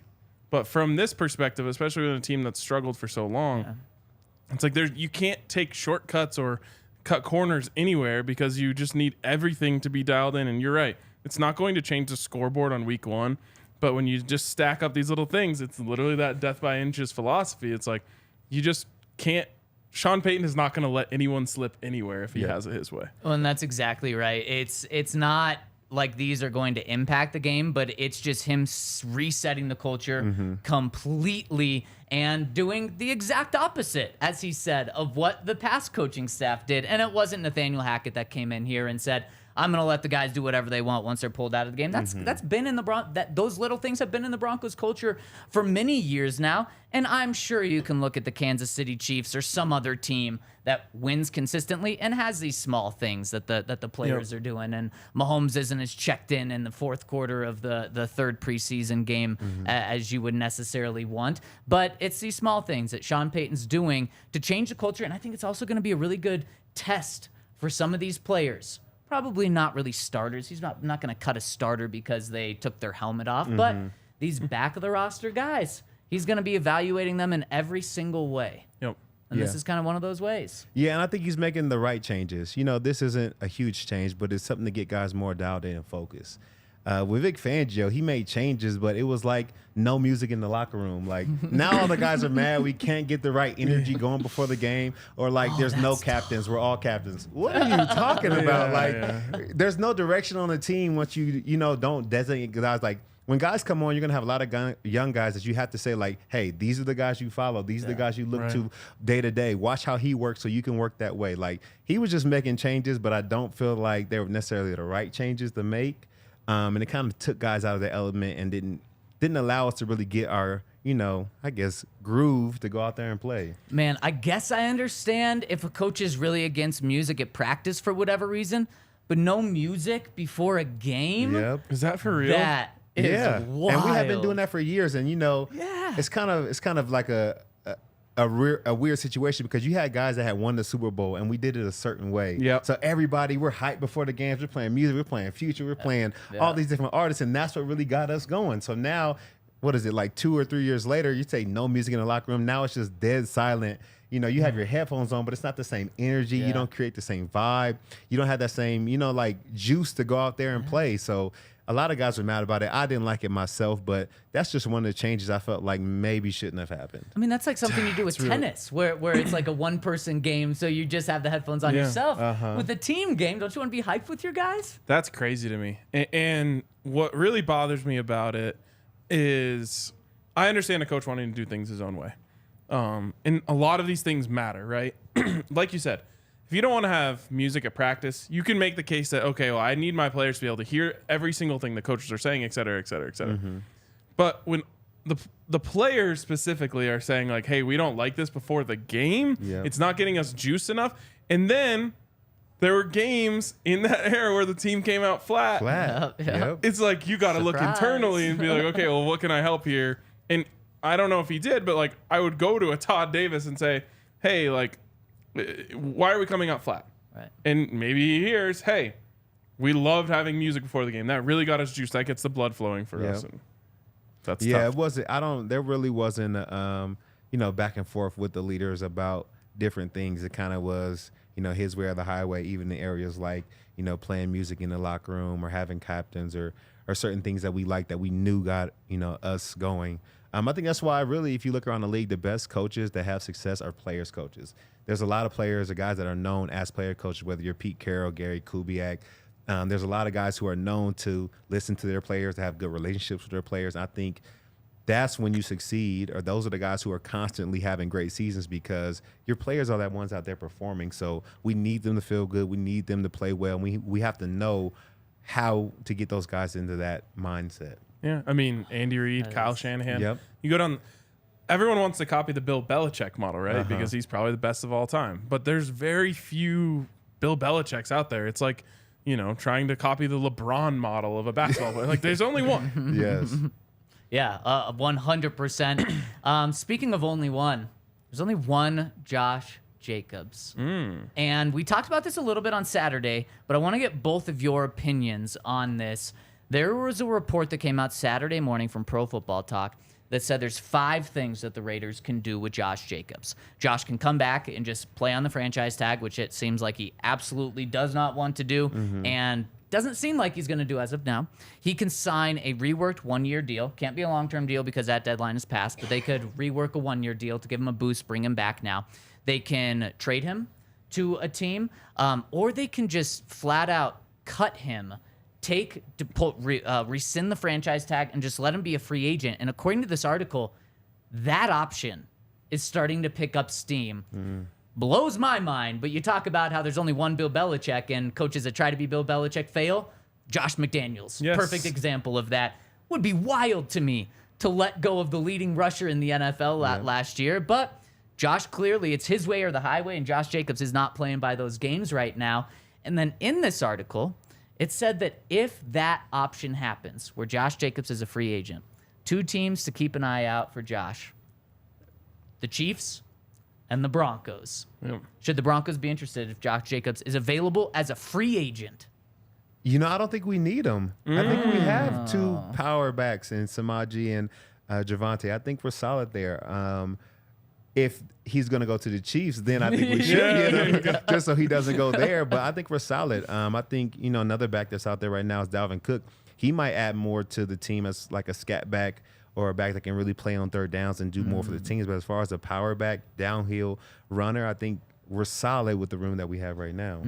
But from this perspective, especially with a team that's struggled for so long, it's like you can't take shortcuts or cut corners anywhere because you just need everything to be dialed in. And you're right. It's not going to change the scoreboard on week 1. But when you just stack up these little things, it's literally that death by inches philosophy. It's like you just can't. Sean Payton is not going to let anyone slip anywhere if he has it his way. Well, and that's exactly right. It's not like these are going to impact the game, but it's just him resetting the culture completely and doing the exact opposite, as he said, of what the past coaching staff did. And it wasn't Nathaniel Hackett that came in here and said, I'm going to let the guys do whatever they want once they're pulled out of the game. That's been in the those little things have been in the Broncos culture for many years now. And I'm sure you can look at the Kansas City Chiefs or some other team that wins consistently and has these small things that the players are doing. And Mahomes isn't as checked in the fourth quarter of the third preseason game as you would necessarily want. But it's these small things that Sean Payton's doing to change the culture. And I think it's also going to be a really good test for some of these players. Probably not really starters. He's not going to cut a starter because they took their helmet off. But these back of the roster guys, he's going to be evaluating them in every single way. Yep. And this is kind of one of those ways. Yeah, and I think he's making the right changes. This isn't a huge change, but it's something to get guys more dialed in and focused. With Vic Fangio, he made changes, but it was like no music in the locker room. Like now all the guys are mad. We can't get the right energy going before the game, or like there's no captains. We're all captains. What are you talking about? There's no direction on the team once you don't designate guys. Like when guys come on, you're gonna have a lot of young guys that you have to say like, hey, these are the guys you follow. These are the guys you look to day to day. Watch how he works so you can work that way. Like he was just making changes, but I don't feel like they were necessarily the right changes to make. And it kind of took guys out of the element and didn't allow us to really get our, I guess, groove to go out there and play. Man, I guess I understand if a coach is really against music at practice for whatever reason, but no music before a game? Yep. Is that for real? That is wild. And we have been doing that for years. And, it's kind of like a weird situation because you had guys that had won the Super Bowl and we did it a certain way. Yep. So everybody, we're hyped before the games. We're playing music. We're playing Future. We're playing all these different artists. And that's what really got us going. So now, what is it, like 2 or 3 years later, you say no music in the locker room. Now it's just dead silent. You have your headphones on, but it's not the same energy. You don't create the same vibe. You don't have that same, like juice to go out there and play. So a lot of guys were mad about it. I didn't like it myself, but that's just one of the changes I felt like maybe shouldn't have happened. I mean, that's like something you do with tennis, where it's like a one-person game, so you just have the headphones on yourself. With a team game, don't you want to be hyped with your guys? That's crazy to me. And what really bothers me about it is I understand a coach wanting to do things his own way. And a lot of these things matter, right? Like you said, if you don't want to have music at practice, you can make the case that, okay, well, I need my players to be able to hear every single thing the coaches are saying, et cetera, et cetera, et cetera. But when the players specifically are saying, like, hey, we don't like this before the game, it's not getting us juice enough. And then there were games in that era where the team came out flat. Yep. It's like you got to look internally and be like, okay, well, what can I help here? And I don't know if he did, but, like, I would go to a Todd Davis and say, hey, like, why are we coming out flat? Right. And maybe he hears, hey, we loved having music before the game. That really got us juiced. That gets the blood flowing for us. And that's tough. It wasn't. There really wasn't, back and forth with the leaders about different things. It kind of was, his way or the highway, even in areas like, playing music in the locker room or having captains or certain things that we liked that we knew got, us going. I think that's why really, if you look around the league, the best coaches that have success are players coaches. There's a lot of players or guys that are known as player coaches, whether you're Pete Carroll, Gary Kubiak. There's a lot of guys who are known to listen to their players, to have good relationships with their players. I think that's when you succeed, or those are the guys who are constantly having great seasons because your players are the ones out there performing. So we need them to feel good. We need them to play well. And we have to know how to get those guys into that mindset. Yeah, I mean, Andy Reid, Kyle Shanahan. Yep. You go down. Everyone wants to copy the Bill Belichick model, right? Because he's probably the best of all time. But there's very few Bill Belichicks out there. It's like, trying to copy the LeBron model of a basketball player. Like, there's only one. Yes. Yeah, 100%. Speaking of only one, there's only one Josh Jacobs. And we talked about this a little bit on Saturday, but I want to get both of your opinions on this. There was a report that came out Saturday morning from Pro Football Talk that said there's 5 things that the Raiders can do with Josh Jacobs. Josh can come back and just play on the franchise tag, which it seems like he absolutely does not want to do, and doesn't seem like he's going to do as of now. He can sign a reworked 1-year deal. Can't be a long-term deal because that deadline is passed, but they could rework a 1-year deal to give him a boost, bring him back now. They can trade him to a team, or they can just flat out cut him, rescind the franchise tag, and just let him be a free agent. And according to this article, that option is starting to pick up steam. Blows my mind, but you talk about how there's only one Bill Belichick, and coaches that try to be Bill Belichick fail. Josh McDaniels, perfect example of that. Would be wild to me to let go of the leading rusher in the NFL last year, but Josh, clearly it's his way or the highway, and Josh Jacobs is not playing by those games right now. And then in this article, it said that if that option happens, where Josh Jacobs is a free agent, 2 teams to keep an eye out for Josh: the Chiefs and the Broncos. Should the Broncos be interested if Josh Jacobs is available as a free agent? You know, I don't think we need him. I think we have 2 power backs in Samaji and Javonte. I think we're solid there. If he's going to go to the Chiefs, then I think we should get him just so he doesn't go there. But I think we're solid. I think, you know, another back that's out there right now is Dalvin Cook. He might add more to the team as like a scat back or a back that can really play on third downs and do more for the teams. But as far as a power back, downhill runner, I think we're solid with the room that we have right now.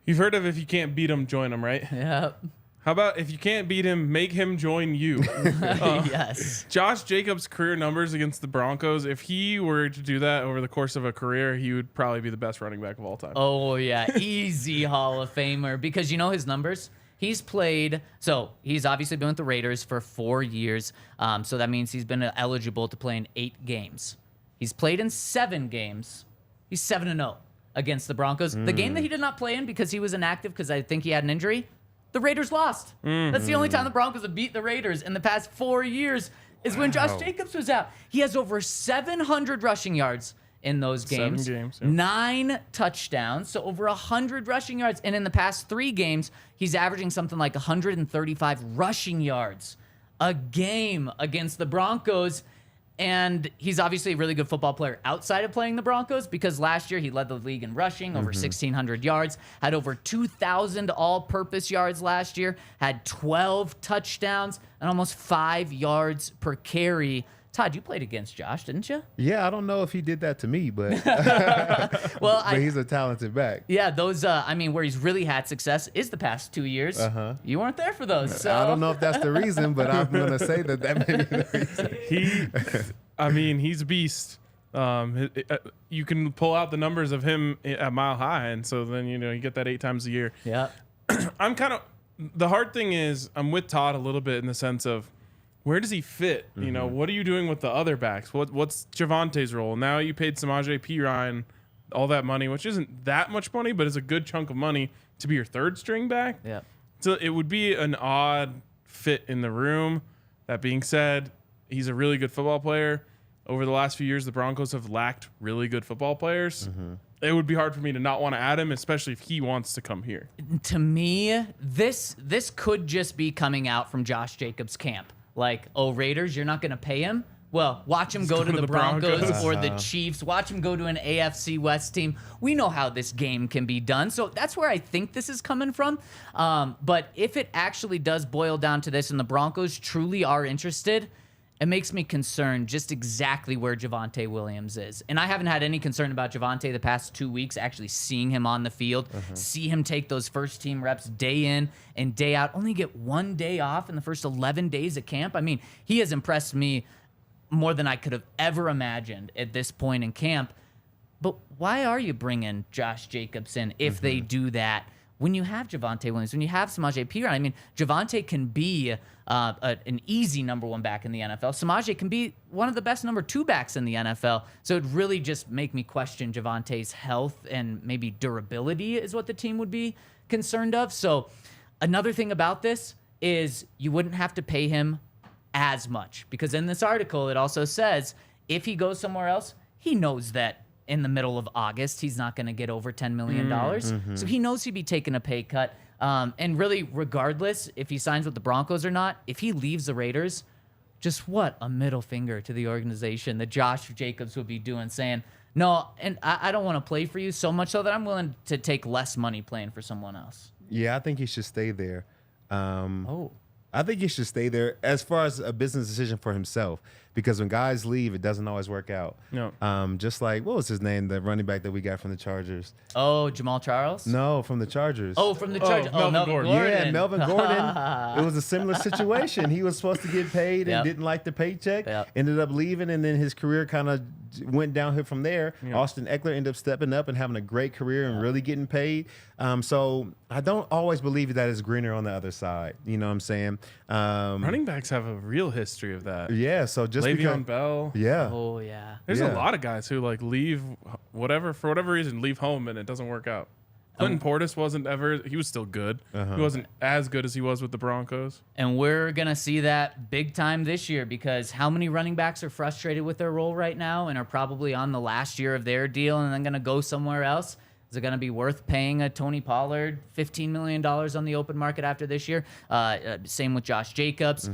You've heard of if you can't beat him, join him, right? Yep. How about if you can't beat him, make him join you? Yes. Josh Jacobs' career numbers against the Broncos, if he were to do that over the course of a career, he would probably be the best running back of all time. Oh, yeah. Easy Hall of Famer. Because you know his numbers? He's played, so he's obviously been with the Raiders for 4 years. So that means he's been eligible to play in 8 games. He's played in 7 games. He's 7-0 against the Broncos. The game that he did not play in because he was inactive because I think he had an injury, the Raiders lost. That's the only time the Broncos have beat the Raiders in the past 4 years is when Josh Jacobs was out. He has over 700 rushing yards in those games. 7 games. 9 touchdowns, so over 100 rushing yards. And in the past 3 games, he's averaging something like 135 rushing yards a game against the Broncos. And he's obviously a really good football player outside of playing the Broncos because last year he led the league in rushing, over 1,600 yards, had over 2,000 all-purpose yards last year, had 12 touchdowns, and almost 5 yards per carry. Todd, you played against Josh, didn't you? Yeah, I don't know if he did that to me, but Well, but he's a talented back. Yeah, those, where he's really had success is the past 2 years. You weren't there for those. So. I don't know if that's the reason, but I'm going to say that may be the reason. He's a beast. You can pull out the numbers of him at Mile High, and so then, you get that 8 times a year. Yeah. The hard thing is I'm with Todd a little bit in the sense of, where does he fit? What are you doing with the other backs? What's Javonte's role? Now you paid Samaje Perine all that money, which isn't that much money, but is a good chunk of money to be your 3rd string back. Yeah. So it would be an odd fit in the room. That being said, he's a really good football player. Over the last few years, the Broncos have lacked really good football players. It would be hard for me to not want to add him, especially if he wants to come here. To me, this could just be coming out from Josh Jacobs' camp. Like, oh, Raiders, you're not going to pay him? Well, watch him go to the Broncos or the Chiefs. Watch him go to an AFC West team. We know how this game can be done. So that's where I think this is coming from. But if it actually does boil down to this and the Broncos truly are interested, it makes me concerned just exactly where Javonte Williams is. And I haven't had any concern about Javonte the past 2 weeks, actually seeing him on the field, see him take those first team reps day in and day out, only get 1 day off in the first 11 days of camp. I mean, he has impressed me more than I could have ever imagined at this point in camp. But why are you bringing Josh Jacobs in if they do that? When you have Javonte Williams, when you have Samaje Perine, I mean, Javonte can be an easy number 1 back in the NFL. Samaje can be one of the best number 2 backs in the NFL. So it'd really just make me question Javonte's health and maybe durability is what the team would be concerned of. So another thing about this is you wouldn't have to pay him as much, because in this article, it also says if he goes somewhere else, he knows that in the middle of August, he's not going to get over $10 million. So he knows he'd be taking a pay cut. And really, regardless if he signs with the Broncos or not, if he leaves the Raiders, just what a middle finger to the organization that Josh Jacobs would be doing, saying, no, and I don't want to play for you so much so that I'm willing to take less money playing for someone else. Yeah, I think he should stay there. I think he should stay there as far as a business decision for himself, because when guys leave, it doesn't always work out. No. Just like, what was his name, the running back that we got from the Chargers? Oh, Jamal Charles? No, from the Chargers. Oh, from the Chargers. Oh, Melvin Gordon. Yeah, Melvin Gordon. It was a similar situation. He was supposed to get paid and Yep. didn't like the paycheck, Yep. ended up leaving, and then his career kind of went downhill from there. Austin Eckler ended up stepping up and having a great career and really getting paid. So I don't always believe that it's greener on the other side. You know what I'm saying? Running backs have a real history of that. Yeah, so just Le'Veon because, Bell. yeah. Oh, yeah. There's Yeah. a lot of guys who like leave for whatever reason, leave home and it doesn't work out. Clinton Portis he was still good. He wasn't as good as he was with the Broncos. And we're going to see that big time this year, because how many running backs are frustrated with their role right now and are probably on the last year of their deal and then going to go somewhere else? Is it going to be worth paying a Tony Pollard $15 million on the open market after this year? Same with Josh Jacobs.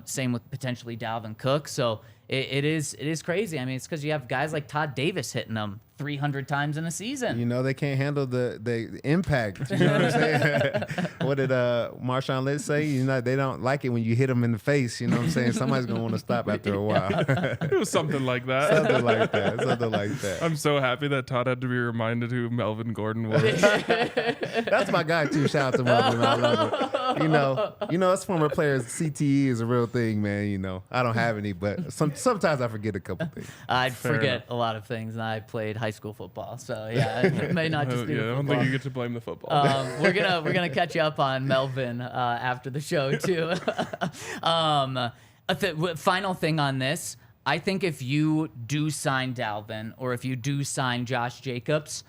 Same with potentially Dalvin Cook. So it is crazy. I mean, it's because you have guys like Todd Davis hitting them 300 times in a season. You know, they can't handle the impact. You know what I'm saying? What did Marshawn Lynch say? You know, they don't like it when you hit them in the face. You know what I'm saying? Somebody's going to want to stop after a while. It was something like that. Something like that. Something like that. I'm so happy that Todd had to be reminded who Melvin Gordon was. That's my guy, too. Shout out to Melvin. I love it. You know, us former players, CTE is a real thing, man. You know, I don't have any, but sometimes I forget a couple things. I forget a lot of things, and I played high school football, so yeah, it may not just be the I don't football. think you get to blame the football. We're gonna catch you up on Melvin after the show too. Final thing on this, I think if you do sign Dalvin or if you do sign Josh Jacobs,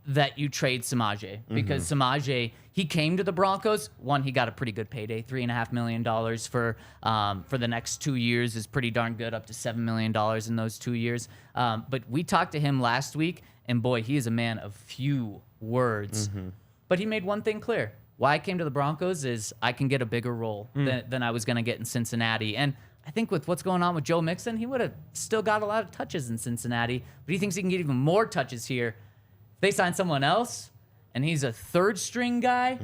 that you trade Samaje, because Samaje, he came to the Broncos. One, he got a pretty good payday, $3.5 million for the next 2 years is pretty darn good, up to $7 million in those 2 years. But we talked to him last week, and boy, he is a man of few words. But he made one thing clear. Why I came to the Broncos is I can get a bigger role than I was going to get in Cincinnati. And I think with what's going on with Joe Mixon, he would have still got a lot of touches in Cincinnati, but he thinks he can get even more touches here. If they sign someone else and he's a third string guy,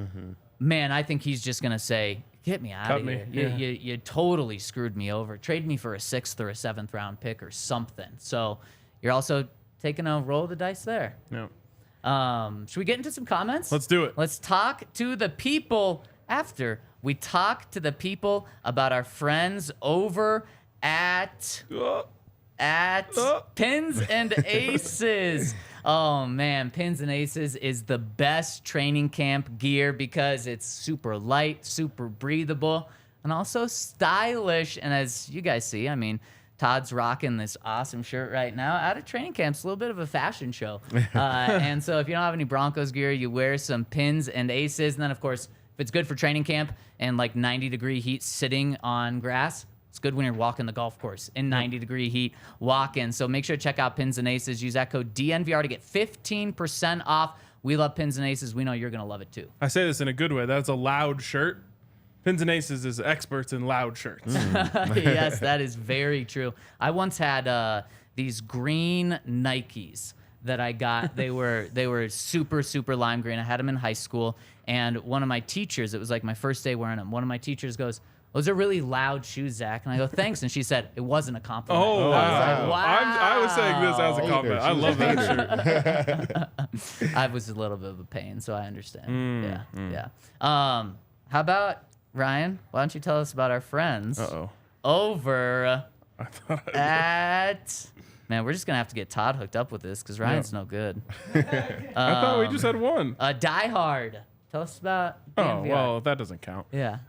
man, I think he's just going to say, get me out of here. You totally screwed me over. Trade me for a 6th or a 7th round pick or something. So you're also taking a roll of the dice there. No. Should we get into some comments? Let's do it. Let's talk to the people after we talk to the people about our friends over at Pins and Aces. Oh man, Pins and Aces is the best training camp gear because it's super light, super breathable, and also stylish. And as you guys see, I mean, Todd's rocking this awesome shirt right now. Out of training camp, it's a little bit of a fashion show. And so if you don't have any Broncos gear, you wear some Pins and Aces. And then, of course, if it's good for training camp and like 90-degree heat sitting on grass, it's good when you're walking the golf course in 90-degree heat walking. So make sure to check out Pins and Aces. Use that code DNVR to get 15% off. We love Pins and Aces. We know you're going to love it too. I say this in a good way. That's a loud shirt. Pins and Aces is experts in loud shirts. Yes, that is very true. I once had these green Nikes that I got. They were super, super lime green. I had them in high school. And one of my teachers, it was like my first day wearing them, one of my teachers goes, those are really loud shoes, Zach. And I go, thanks. And she said, it wasn't a compliment. Oh, I was like, wow. I was saying this as a compliment. I love that shirt. I was a little bit of a pain, so I understand. Yeah. How about, Ryan, why don't you tell us about our friends over at... Man, we're just going to have to get Todd hooked up with this because Ryan's no good. I thought we just had one. Die Hard. Tell us about DNVR. Oh, well, that doesn't count. Yeah.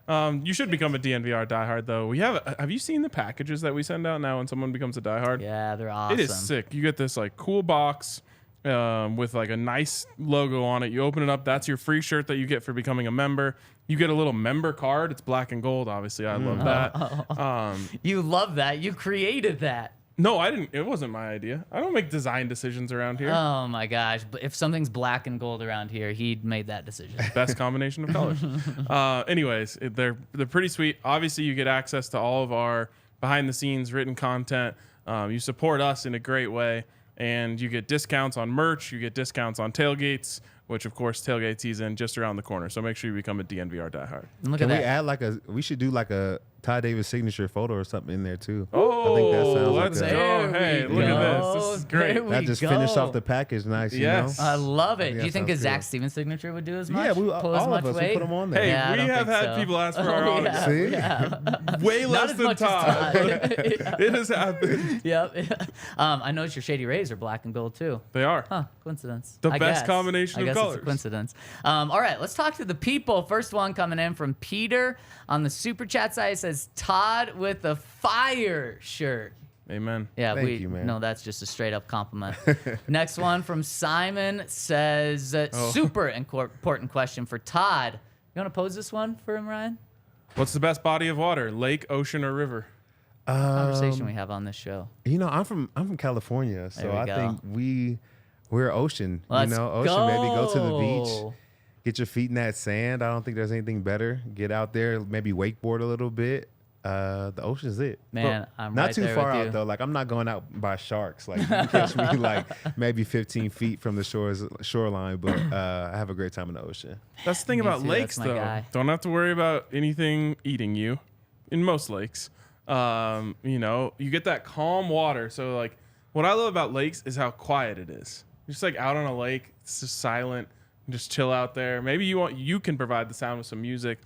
You should become a DNVR diehard, though. Have you seen the packages that we send out now when someone becomes a diehard? Yeah, they're awesome. It is sick. You get this like cool box with like a nice logo on it. You open it up. That's your free shirt that you get for becoming a member. You get a little member card. It's black and gold. Obviously, I love that. You love that. You created that. No, I didn't. It wasn't my idea. I don't make design decisions around here. Oh my gosh! But if something's black and gold around here, he made that decision. Best combination of colors. Anyways, they're pretty sweet. Obviously, you get access to all of our behind the scenes written content. You support us in a great way, and you get discounts on merch. You get discounts on tailgates, which of course tailgate season just around the corner. So make sure you become a DNVR diehard. And look Can at we that. add we should do like a Todd Davis signature photo or something in there too. Oh, I think that sounds let's like go. Hey, look at this. This is great. There we that just go. finished off the package nice, Yes. you know? I love it. Yeah, Do you think a sounds Zach good. Stevens signature would do as much? Yeah, pull as all much of us, we weight? put them on there. Hey, Yeah, I we don't have think had so. people ask for our autographs. See? Yeah. Way less as than much as Todd. Todd. It has happened. Yep. I noticed your Shady Rays are black and gold too. They are. Huh, coincidence. The I best guess. combination I of guess colors. It's a coincidence. All right, let's talk to the people. First one coming in from Peter on the super chat side. It says Todd with a fire shirt. Amen. Yeah, Thank you, man. No, that's just a straight up compliment. Next one from Simon says super important question for Todd. You want to pose this one for him, Ryan? What's the best body of water? Lake, ocean, or river? Conversation we have on this show. You know, I'm from California, so There we I go. think we're ocean. Let's ocean. Maybe go to the beach, go. get your feet in that sand. I don't think there's anything better. Get out there, maybe wakeboard a little bit. The ocean's it. Man, I'm not right too there far with out you. though. Like I'm not going out by sharks. Like you can catch me like maybe 15 feet from the shoreline, but I have a great time in the ocean. That's the thing Me about too, lakes, that's my though. guy. Don't have to worry about anything eating you in most lakes. You know, you get that calm water. So, like, what I love about lakes is how quiet it is. You're just like out on a lake. It's just silent. You just chill out there. Maybe you can provide the sound with some music,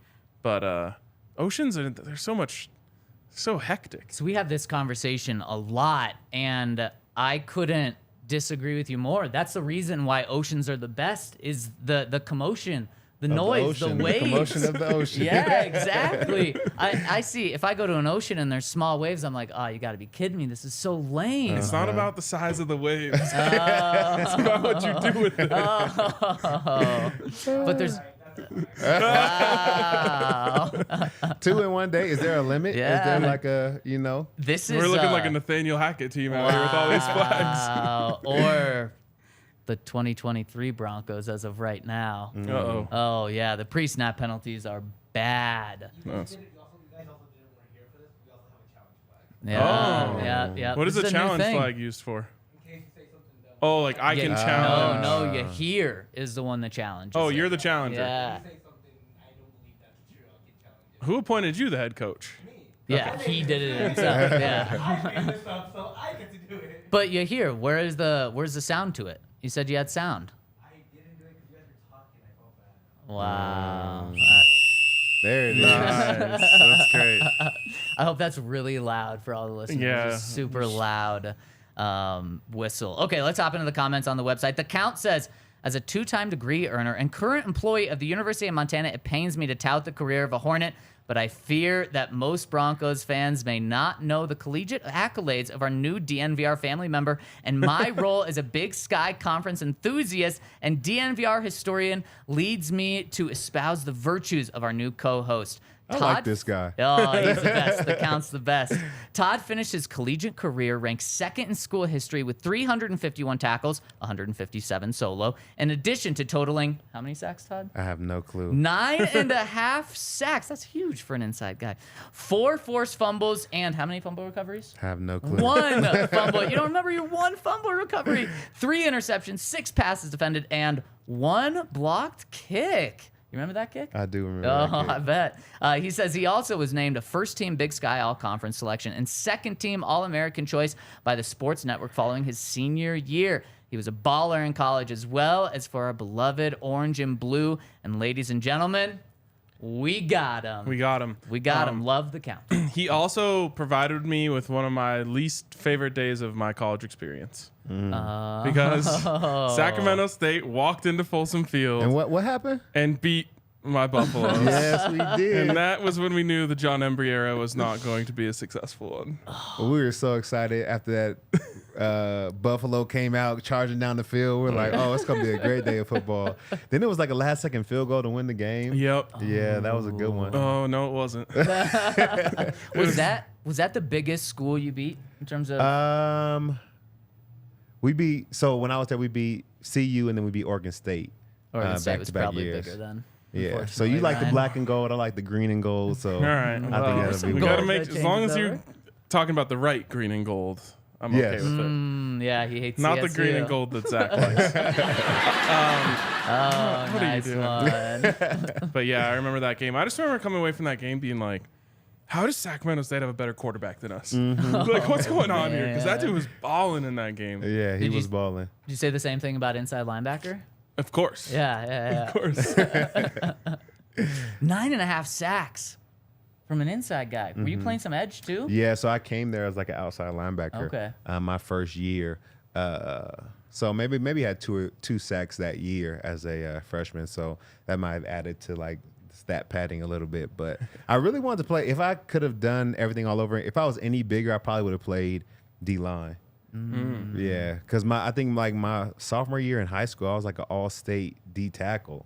but oceans they're so hectic. So we have this conversation a lot, and I couldn't disagree with you more. That's the reason why oceans are the best is the commotion, the noise, the waves. The commotion of the ocean. Yeah, exactly. I see. If I go to an ocean and there's small waves, I'm like, oh, you got to be kidding me. This is so lame. It's not about the size of the waves. It's about what you do with it. But there's. Wow. 2 in one day. Is there a limit? Yeah. Is there like a This is. We're looking like a Nathaniel Hackett team out here with all these flags. Or the 2023 Broncos as of right now. Uh-oh. Oh, yeah. The pre-snap penalties are bad. Oh. Yeah, yeah. What is This a a new challenge thing. flag used for? Oh, like I can Yeah, challenge. No, you hear is the one that challenges. Oh, it. you're the challenger. Yeah. Who appointed you the head coach? Yeah, he did it himself. Yeah. But you hear, where's the sound to it? You said you had sound. Wow. There it is. Nice. That's great. I hope that's really loud for all the listeners. Yeah. Just super loud whistle. Okay, let's hop into the comments on the website. The Count says, as a 2-time degree earner and current employee of the University of Montana, it pains me to tout the career of a Hornet, but I fear that most Broncos fans may not know the collegiate accolades of our new DNVR family member and my role as a Big Sky Conference enthusiast and DNVR historian leads me to espouse the virtues of our new co-host. I like this guy. Oh, he's the best. The Count's the best. Todd finished his collegiate career ranked second in school history with 351 tackles, 157 solo, in addition to totaling, how many sacks, Todd? I have no clue. 9.5 sacks. That's huge for an inside guy. 4 forced fumbles, and how many fumble recoveries? I have no clue. 1 fumble. You don't remember your 1 fumble recovery. 3 interceptions, 6 passes defended, and 1 blocked kick. You remember that kick? I do remember. Oh, that I kid. bet. He says he also was named a first-team Big Sky All-Conference selection and second-team All-American choice by the Sports Network following his senior year. He was a baller in college as well as for our beloved orange and blue. And ladies and gentlemen, we got him. We got him. We got him. Love the Count. He also provided me with one of my least favorite days of my college experience. Because Sacramento State walked into Folsom Field And what happened? and beat my Buffaloes. Yes, we did. And that was when we knew the John Embry era was not going to be a successful one. We were so excited after that Buffalo came out charging down the field. We're like, oh, it's going to be a great day of football. Then it was like a last-second field goal to win the game. Yep. Yeah, that was a good one. Oh, no, it wasn't. Was that the biggest school you beat in terms of? We beat, so when I was there, we beat CU and then we beat Oregon State. Oregon State back was to back probably years. bigger then. Yeah. So you like the black and gold, I like the green and gold. So All right. I think Well, that'll be we good. got to Gold make, that as long changes as you're over? talking about the right green and gold, I'm okay Yes. with it. Yeah, he hates Not the CSU. green and gold that Zach likes. Oh, What are you nice doing? one. But yeah, I remember that game. I just remember coming away from that game being like, how does Sacramento State have a better quarterback than us? Like, what's going on here? Because that dude was balling in that game. Yeah, he Did you- was balling. Did you say the same thing about inside linebacker? Of course. Yeah. Of course. 9.5 sacks from an inside guy. Were you playing some edge too? Yeah, so I came there as like an outside linebacker. Okay. My first year. So maybe I had two sacks that year as a freshman. So that might have added to like stat padding a little bit. But I really wanted to play. If I could have done everything all over, if I was any bigger, I probably would have played D-line. Yeah, because I think like my sophomore year in high school, I was like an all-state D tackle,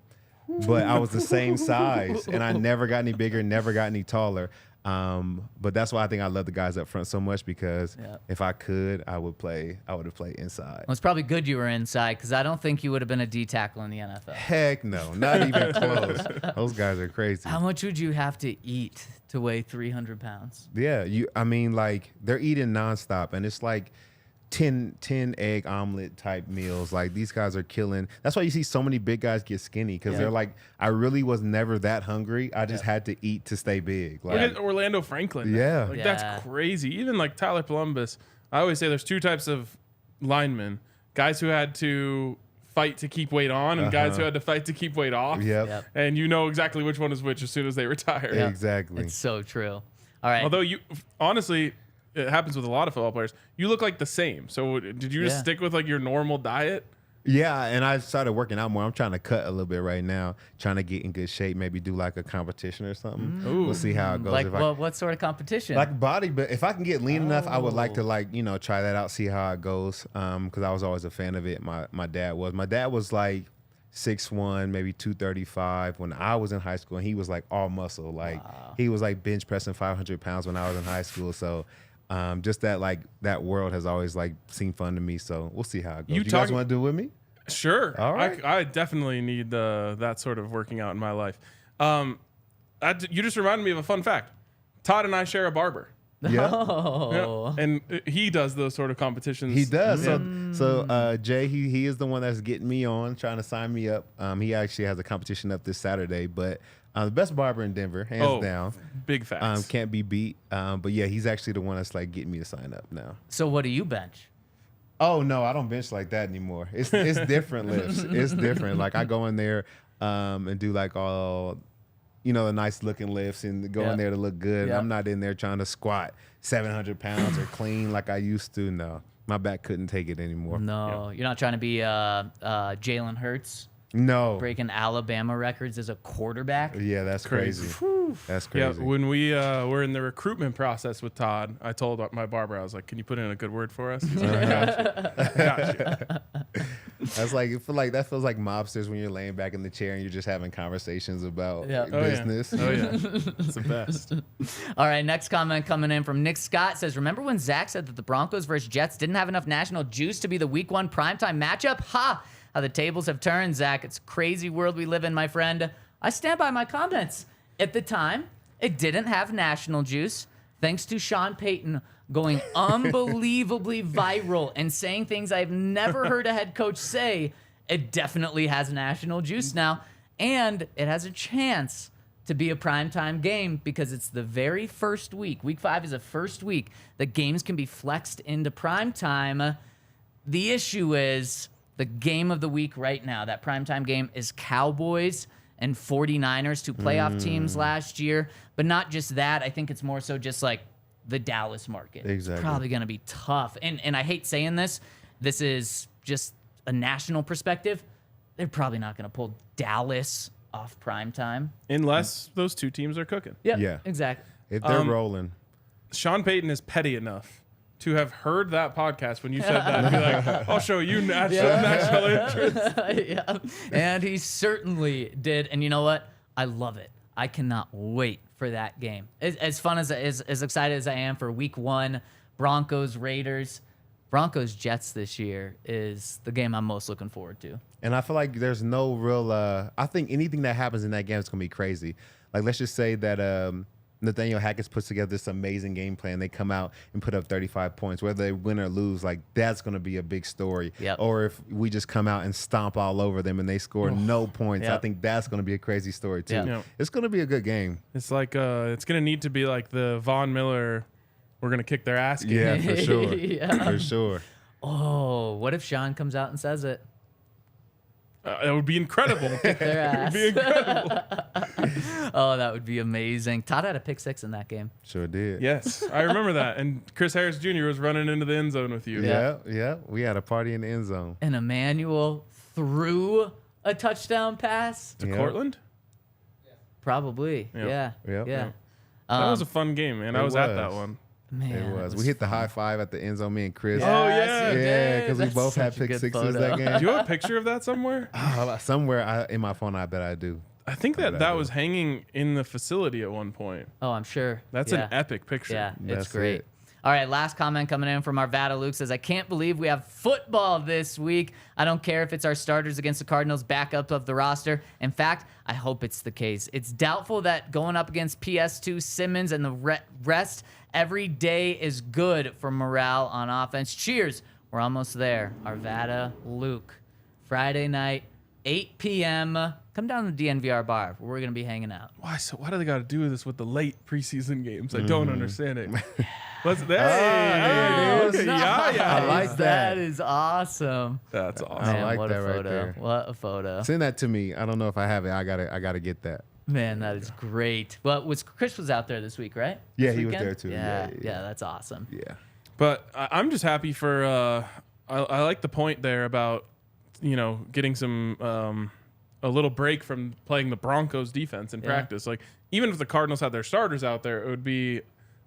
but I was the same size, and I never got any bigger, never got any taller. But that's why I think I love the guys up front so much because if I could, I would have played inside. Well, it's probably good you were inside because I don't think you would have been a D tackle in the NFL. Heck no, not even close. Those guys are crazy. How much would you have to eat to weigh 300 pounds? Yeah, I mean, like they're eating nonstop, and it's like 10 egg omelet type meals. Like these guys are killing. That's why you see so many big guys get skinny because they're like, I really was never that hungry. I just had to eat to stay big. Look Like, at Orlando Franklin. Yeah. Like, Yeah. that's crazy. Even like Tyler Columbus, I always say there's two types of linemen. Guys who had to fight to keep weight on and guys who had to fight to keep weight off. Yep. And you know exactly which one is which as soon as they retire. Exactly. It's so true. All right. Although you, honestly, it happens with a lot of football players. You look like the same. So did you just stick with like your normal diet? Yeah, and I started working out more. I'm trying to cut a little bit right now, trying to get in good shape, maybe do like a competition or something. We'll see how it goes. like, If what sort of competition? like body, but if I can get lean enough, I would like to try that out, see how it goes. Because I was always a fan of it. My dad was like 6'1", maybe 235 when I was in high school, and he was like all muscle. Like he was like bench pressing 500 pounds when I was in high school. So just that world has always like seemed fun to me. So we'll see how it goes. You guys want to do it with me? Sure. All right. I definitely need that sort of working out in my life. You just reminded me of a fun fact. Todd and I share a barber. Yeah. Oh. Yeah. And he does those sort of competitions. He does. So Jay, he is the one that's getting me on, trying to sign me up. He actually has a competition up this Saturday, but the best barber in Denver, hands down. Big facts. Can't be beat. But yeah, he's actually the one that's like getting me to sign up now. So what do you bench? Oh no, I don't bench like that anymore. It's different lifts. It's different. Like I go in there and do like all the nice looking lifts and go in there to look good. Yeah. I'm not in there trying to squat 700 pounds or clean like I used to. No, my back couldn't take it anymore. No, you're not trying to be Jalen Hurts No. breaking Alabama records as a quarterback. Yeah, that's crazy. That's Yeah, crazy. when we were in the recruitment process with Todd, I told my barber, I was like, "Can you put in a good word for us?" He's like, "I got you." That's like that feels like mobsters when you're laying back in the chair and you're just having conversations about Yeah. business. Oh yeah, it's the best. All right, next comment coming in from Nick Scott says, remember when Zach said that the Broncos versus Jets didn't have enough national juice to be the week 1 primetime matchup? Ha! How the tables have turned, Zach. It's a crazy world we live in, my friend. I stand by my comments. At the time, it didn't have national juice, thanks to Sean Payton going unbelievably viral and saying things I've never heard a head coach say. It definitely has national juice now, and it has a chance to be a primetime game because it's the very first week. Week 5 is the first week that games can be flexed into primetime. The issue is the game of the week right now, that primetime game, is Cowboys and 49ers, 2 playoff teams last year. But not just that. I think it's more so just like the Dallas market. Exactly. It's probably going to be tough. And I hate saying this. This is just a national perspective. They're probably not going to pull Dallas off primetime. Unless those two teams are cooking. Yeah, Yeah. exactly. If they're rolling. Sean Payton is petty enough to have heard that podcast when you said that and be like, I'll show you national interest. Yeah. And he certainly did. And you know what? I love it. I cannot wait for that game. As fun as excited as I am for week 1, Broncos, Raiders, Broncos, Jets this year is the game I'm most looking forward to. And I feel like there's no real I think anything that happens in that game is going to be crazy. Like, let's just say that Nathaniel Hackett's puts together this amazing game plan. They come out and put up 35 points. Whether they win or lose, like, that's going to be a big story. Yep. Or if we just come out and stomp all over them and they score no points, Yep. I think that's going to be a crazy story, too. Yep. Yep. It's going to be a good game. It's like it's gonna need to be like the Von Miller, we're gonna kick their ass game. Yeah, for sure. Yeah. For sure. Oh, what if Sean comes out and says it? It would be incredible. Their ass. It'd be incredible. Oh, that would be amazing. Todd had a pick 6 in that game. Sure did. Yes, I remember that. And Chris Harris Jr. was running into the end zone with you. Yeah. We had a party in the end zone. And Emmanuel threw a touchdown pass. To Yeah. Cortland? Probably. Yep. Yeah. Yep. Yeah. That was a fun game, man. I it was at that was. one. Man, It was. We hit the high five at the end zone, me and Chris. Oh, yeah. you Yeah, did. because we That's both had such a pick good sixes photo. that game. Do you have a picture of that somewhere? Somewhere in my phone, I bet I do. I think that was hanging in the facility at one point. Oh, I'm sure. That's Yeah. an epic picture. Yeah, it's That's great. it. All right, last comment coming in from Arvada Luke says, I can't believe we have football this week. I don't care if it's our starters against the Cardinals, backup of the roster. In fact, I hope it's the case. It's doubtful that going up against PS2, Simmons, and the rest every day is good for morale on offense. Cheers. We're almost there. Arvada Luke. Friday night, 8 p.m. Come down to the DNVR Bar, where we're going to be hanging out. Why do they got to do this with the late preseason games? I don't understand it. Let's there it is. yeah. I like that. That is awesome. That's awesome. Man, like what that a right photo. there. What a photo. Send that to me. I don't know if I have it. I gotta get that. Man, that is great. Well, Chris was out there this week, right? Yeah, This he was weekend? there too. Yeah, Yeah. that's awesome. Yeah. But I'm just happy for. I like the point there about getting some a little break from playing the Broncos defense in practice. Like, even if the Cardinals had their starters out there, it would be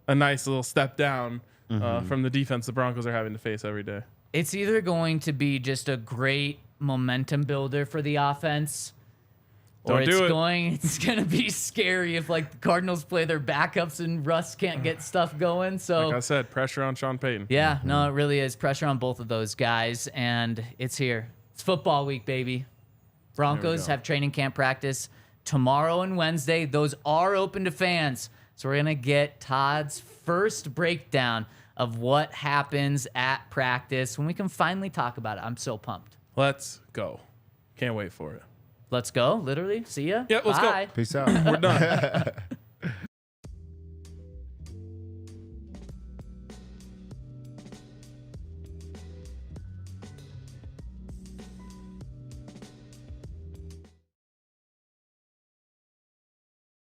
a nice little step down from the defense the Broncos are having to face every day. It's either going to be just a great momentum builder for the offense, or Don't do it. it's going to be scary if like the Cardinals play their backups and Russ can't get stuff going. So Like I said, pressure on Sean Payton. yeah, no, it really is pressure on both of those guys, and it's here. It's football week, baby. Broncos go. have training camp practice tomorrow and Wednesday. Those are open to fans. So we're going to get Todd's first breakdown of what happens at practice when we can finally talk about it. I'm so pumped. Let's go. Can't wait for it. Let's go, literally. See ya. Yeah, let's go. Bye. Peace out. We're done.